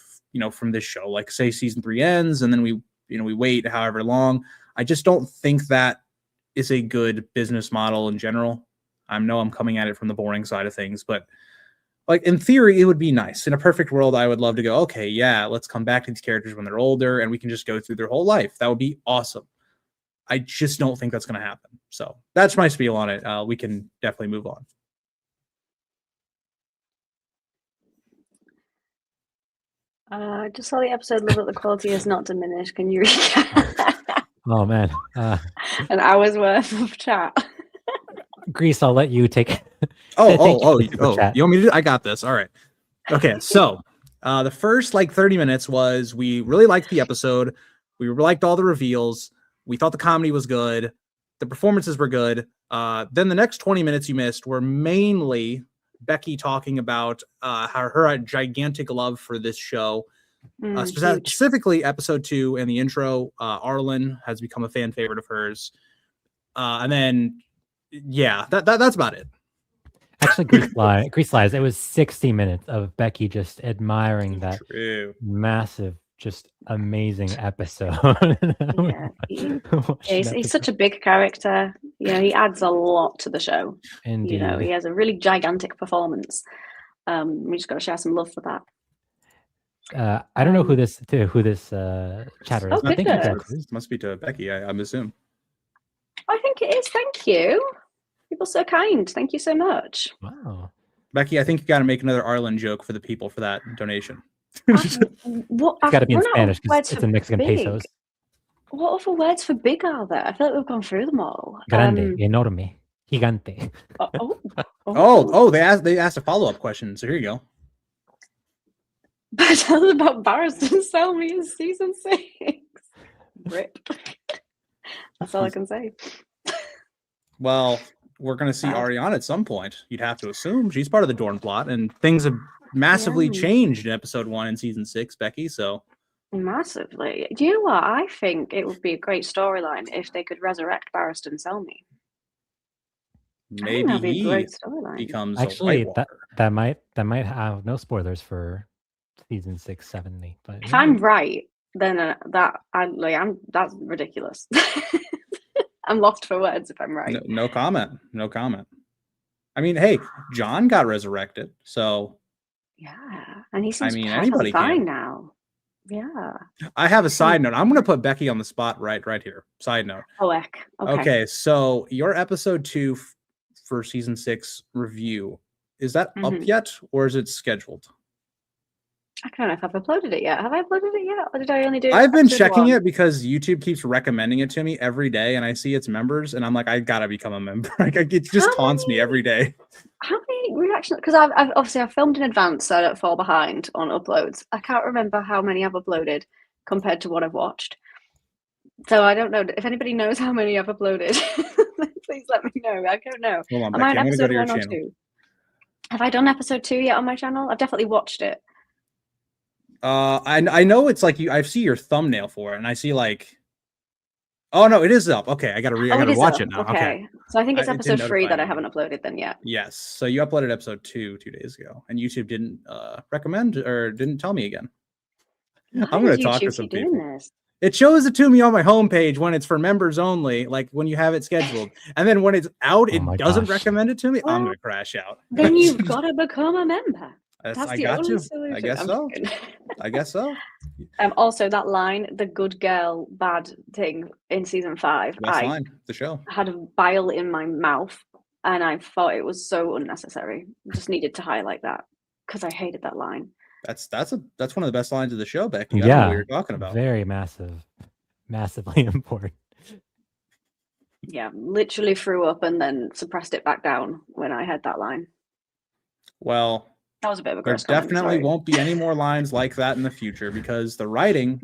from this show. Like say season 3 ends and then we wait however long. I just don't think that is a good business model in general. I know I'm coming at it from the boring side of things, but in theory, it would be nice. In a perfect world, I would love to go, okay, yeah, let's come back to these characters when they're older and we can just go through their whole life. That would be awesome. I just don't think that's going to happen. So that's my spiel on it. We can definitely move on. I just saw the episode. Love that the quality is not diminished. Can you recap? Oh man, An hour's worth of chat. Grease, I'll let you take. You want me to? I got this. All right. Okay, so the first 30 minutes was we really liked the episode. We liked all the reveals. We thought the comedy was good. The performances were good. Then the next 20 minutes you missed were mainly Becky talking about her gigantic love for this show. Specifically episode 2 and the intro. Arlen has become a fan favorite of hers. And then, that's about it. Actually, Grease lies. It was 60 minutes of Becky just admiring that massive, just amazing episode. He's such a big character. He adds a lot to the show. Indeed. He has a really gigantic performance. We just got to share some love for that. I don't know who this chatter is. Thank you, must be to Becky, I'm assuming. I think it is. Thank you. People so kind. Thank you so much. Wow. Becky, I think you got to make another Arlen joke for the people for that donation. It's got to be in Spanish because it's in Mexican pesos. What other words for big are there? I feel like we've gone through them all. Grande, enorme, gigante. They asked a follow-up question, so here you go. But tell us about Barristan Selmy in season 6. Rip. That's all I can say. Well, we're going to see Ariana at some point. You'd have to assume she's part of the Dorn plot, and things have massively changed in episode 1 and season 6, Becky. So massively. Do you know what? I think it would be a great storyline if they could resurrect Barristan Selmy. Maybe be a great storyline. Becomes actually that might have no spoilers for season 6, 7, 8. But if I'm right, then that's ridiculous. I'm lost for words if I'm right. No comment. I mean, hey, John got resurrected, so and he seems anybody fine can. Now. Yeah. I have a side note. I'm going to put Becky on the spot right here. Side note. Oh, heck. Okay, so your episode 2 for season 6 review, is that up yet, or is it scheduled? I don't know if I've uploaded it yet. Have I uploaded it yet? Or did I only do I've been checking it because YouTube keeps recommending it to me every day, and I see its members, and I'm like, I gotta become a member. It just taunts me every day. How many reactions? Because I've filmed in advance, so I don't fall behind on uploads. I can't remember how many I've uploaded compared to what I've watched. So I don't know if anybody knows how many I've uploaded. Please let me know. I don't know. Hold on, Becky, I'm gonna go to your channel. 2? Have I done episode 2 yet on my channel? I've definitely watched it. I know it's like I see your thumbnail for it, and I see oh no, it is up. Okay, I gotta watch it now. Okay. So I think it's episode 3 that I haven't uploaded then yet. Yes. So you uploaded episode 2 days ago, and YouTube didn't recommend or didn't tell me again. I'm gonna talk to some people. It shows it to me on my homepage when it's for members only, like when you have it scheduled, and then when it's out, it doesn't recommend it to me. I'm gonna crash out. Then you've got to become a member. I got to. I guess so. I guess so. Also, that line, the good girl, bad thing in season 5. Best line, the show. Had a bile in my mouth, and I thought it was so unnecessary. Just needed to highlight that because I hated that line. That's one of the best lines of the show, Becky. I don't know what you're talking about. Very massively important. Yeah, literally threw up and then suppressed it back down when I heard that line. Well, that was a bit of a gross comment. Definitely won't be any more lines like that in the future because the writing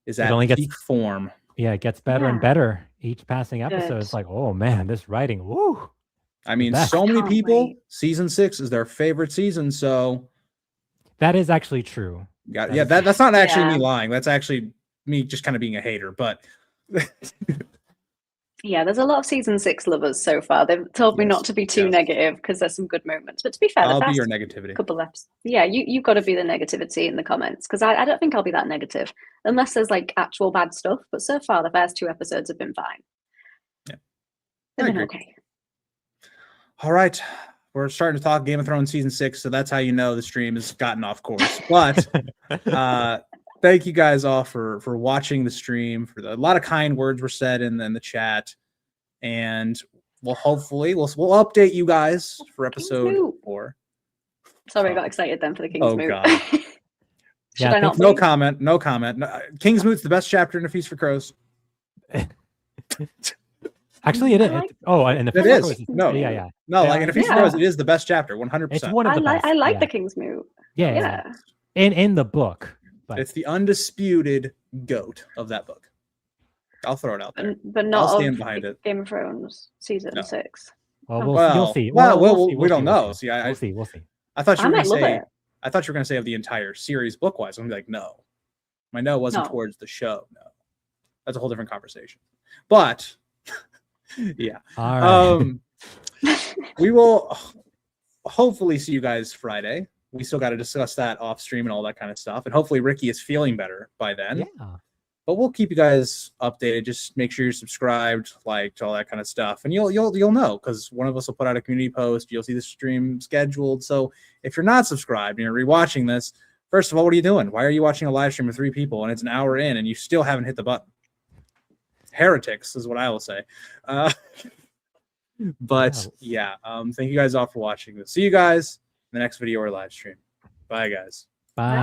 is at peak form. Yeah, it gets better and better each passing episode. It's like, oh man, this writing, woo! I mean, so many people. Season 6 is their favorite season, so that is actually true. That's not actually me lying. That's actually me just kind of being a hater, but. Yeah, there's a lot of season 6 lovers so far. They've told me not to be too negative because there's some good moments. But to be fair, I'll be your negativity. Couple episodes. Yeah, you've got to be the negativity in the comments because I don't think I'll be that negative unless there's actual bad stuff. But so far, the first 2 episodes have been fine. Yeah, they've been okay. All right, we're starting to talk Game of Thrones season 6, so that's how you know the stream has gotten off course. But thank you guys all for watching the stream. A lot of kind words were said in the chat, and we'll hopefully we'll update you guys for episode 4. Sorry, I got excited then for the King's Oh, Moot. God. Should I not? No comment. No comment. No, King's Moot's the best chapter in A Feast for Crows. Actually, it is. And the It is. No, yeah. No, like in A Feast for Crows, it is the best chapter. 100%. It's one of the best. I like the King's Moot. Yeah. In the book, but it's the undisputed GOAT of that book. I'll throw it out there. But not I'll stand behind it. Game of Thrones season 6. Well, you'll see. We don't know. See, we'll see. I thought you were going to say. It. I thought you were going to say of the entire series book-wise. I'm gonna be like, no. My no wasn't towards the show. No, that's a whole different conversation. But yeah, all right. We will hopefully see you guys Friday. We still got to discuss that off stream and all that kind of stuff. And hopefully Ricky is feeling better by then. Yeah. But we'll keep you guys updated. Just make sure you're subscribed, liked, all that kind of stuff, and you'll know because one of us will put out a community post. You'll see the stream scheduled. So if you're not subscribed and you're rewatching this, first of all, what are you doing? Why are you watching a live stream of 3 people and it's an hour in and you still haven't hit the button? Heretics is what I will say. But yeah, thank you guys all for watching. We'll see you guys in the next video or live stream. Bye, guys. Bye.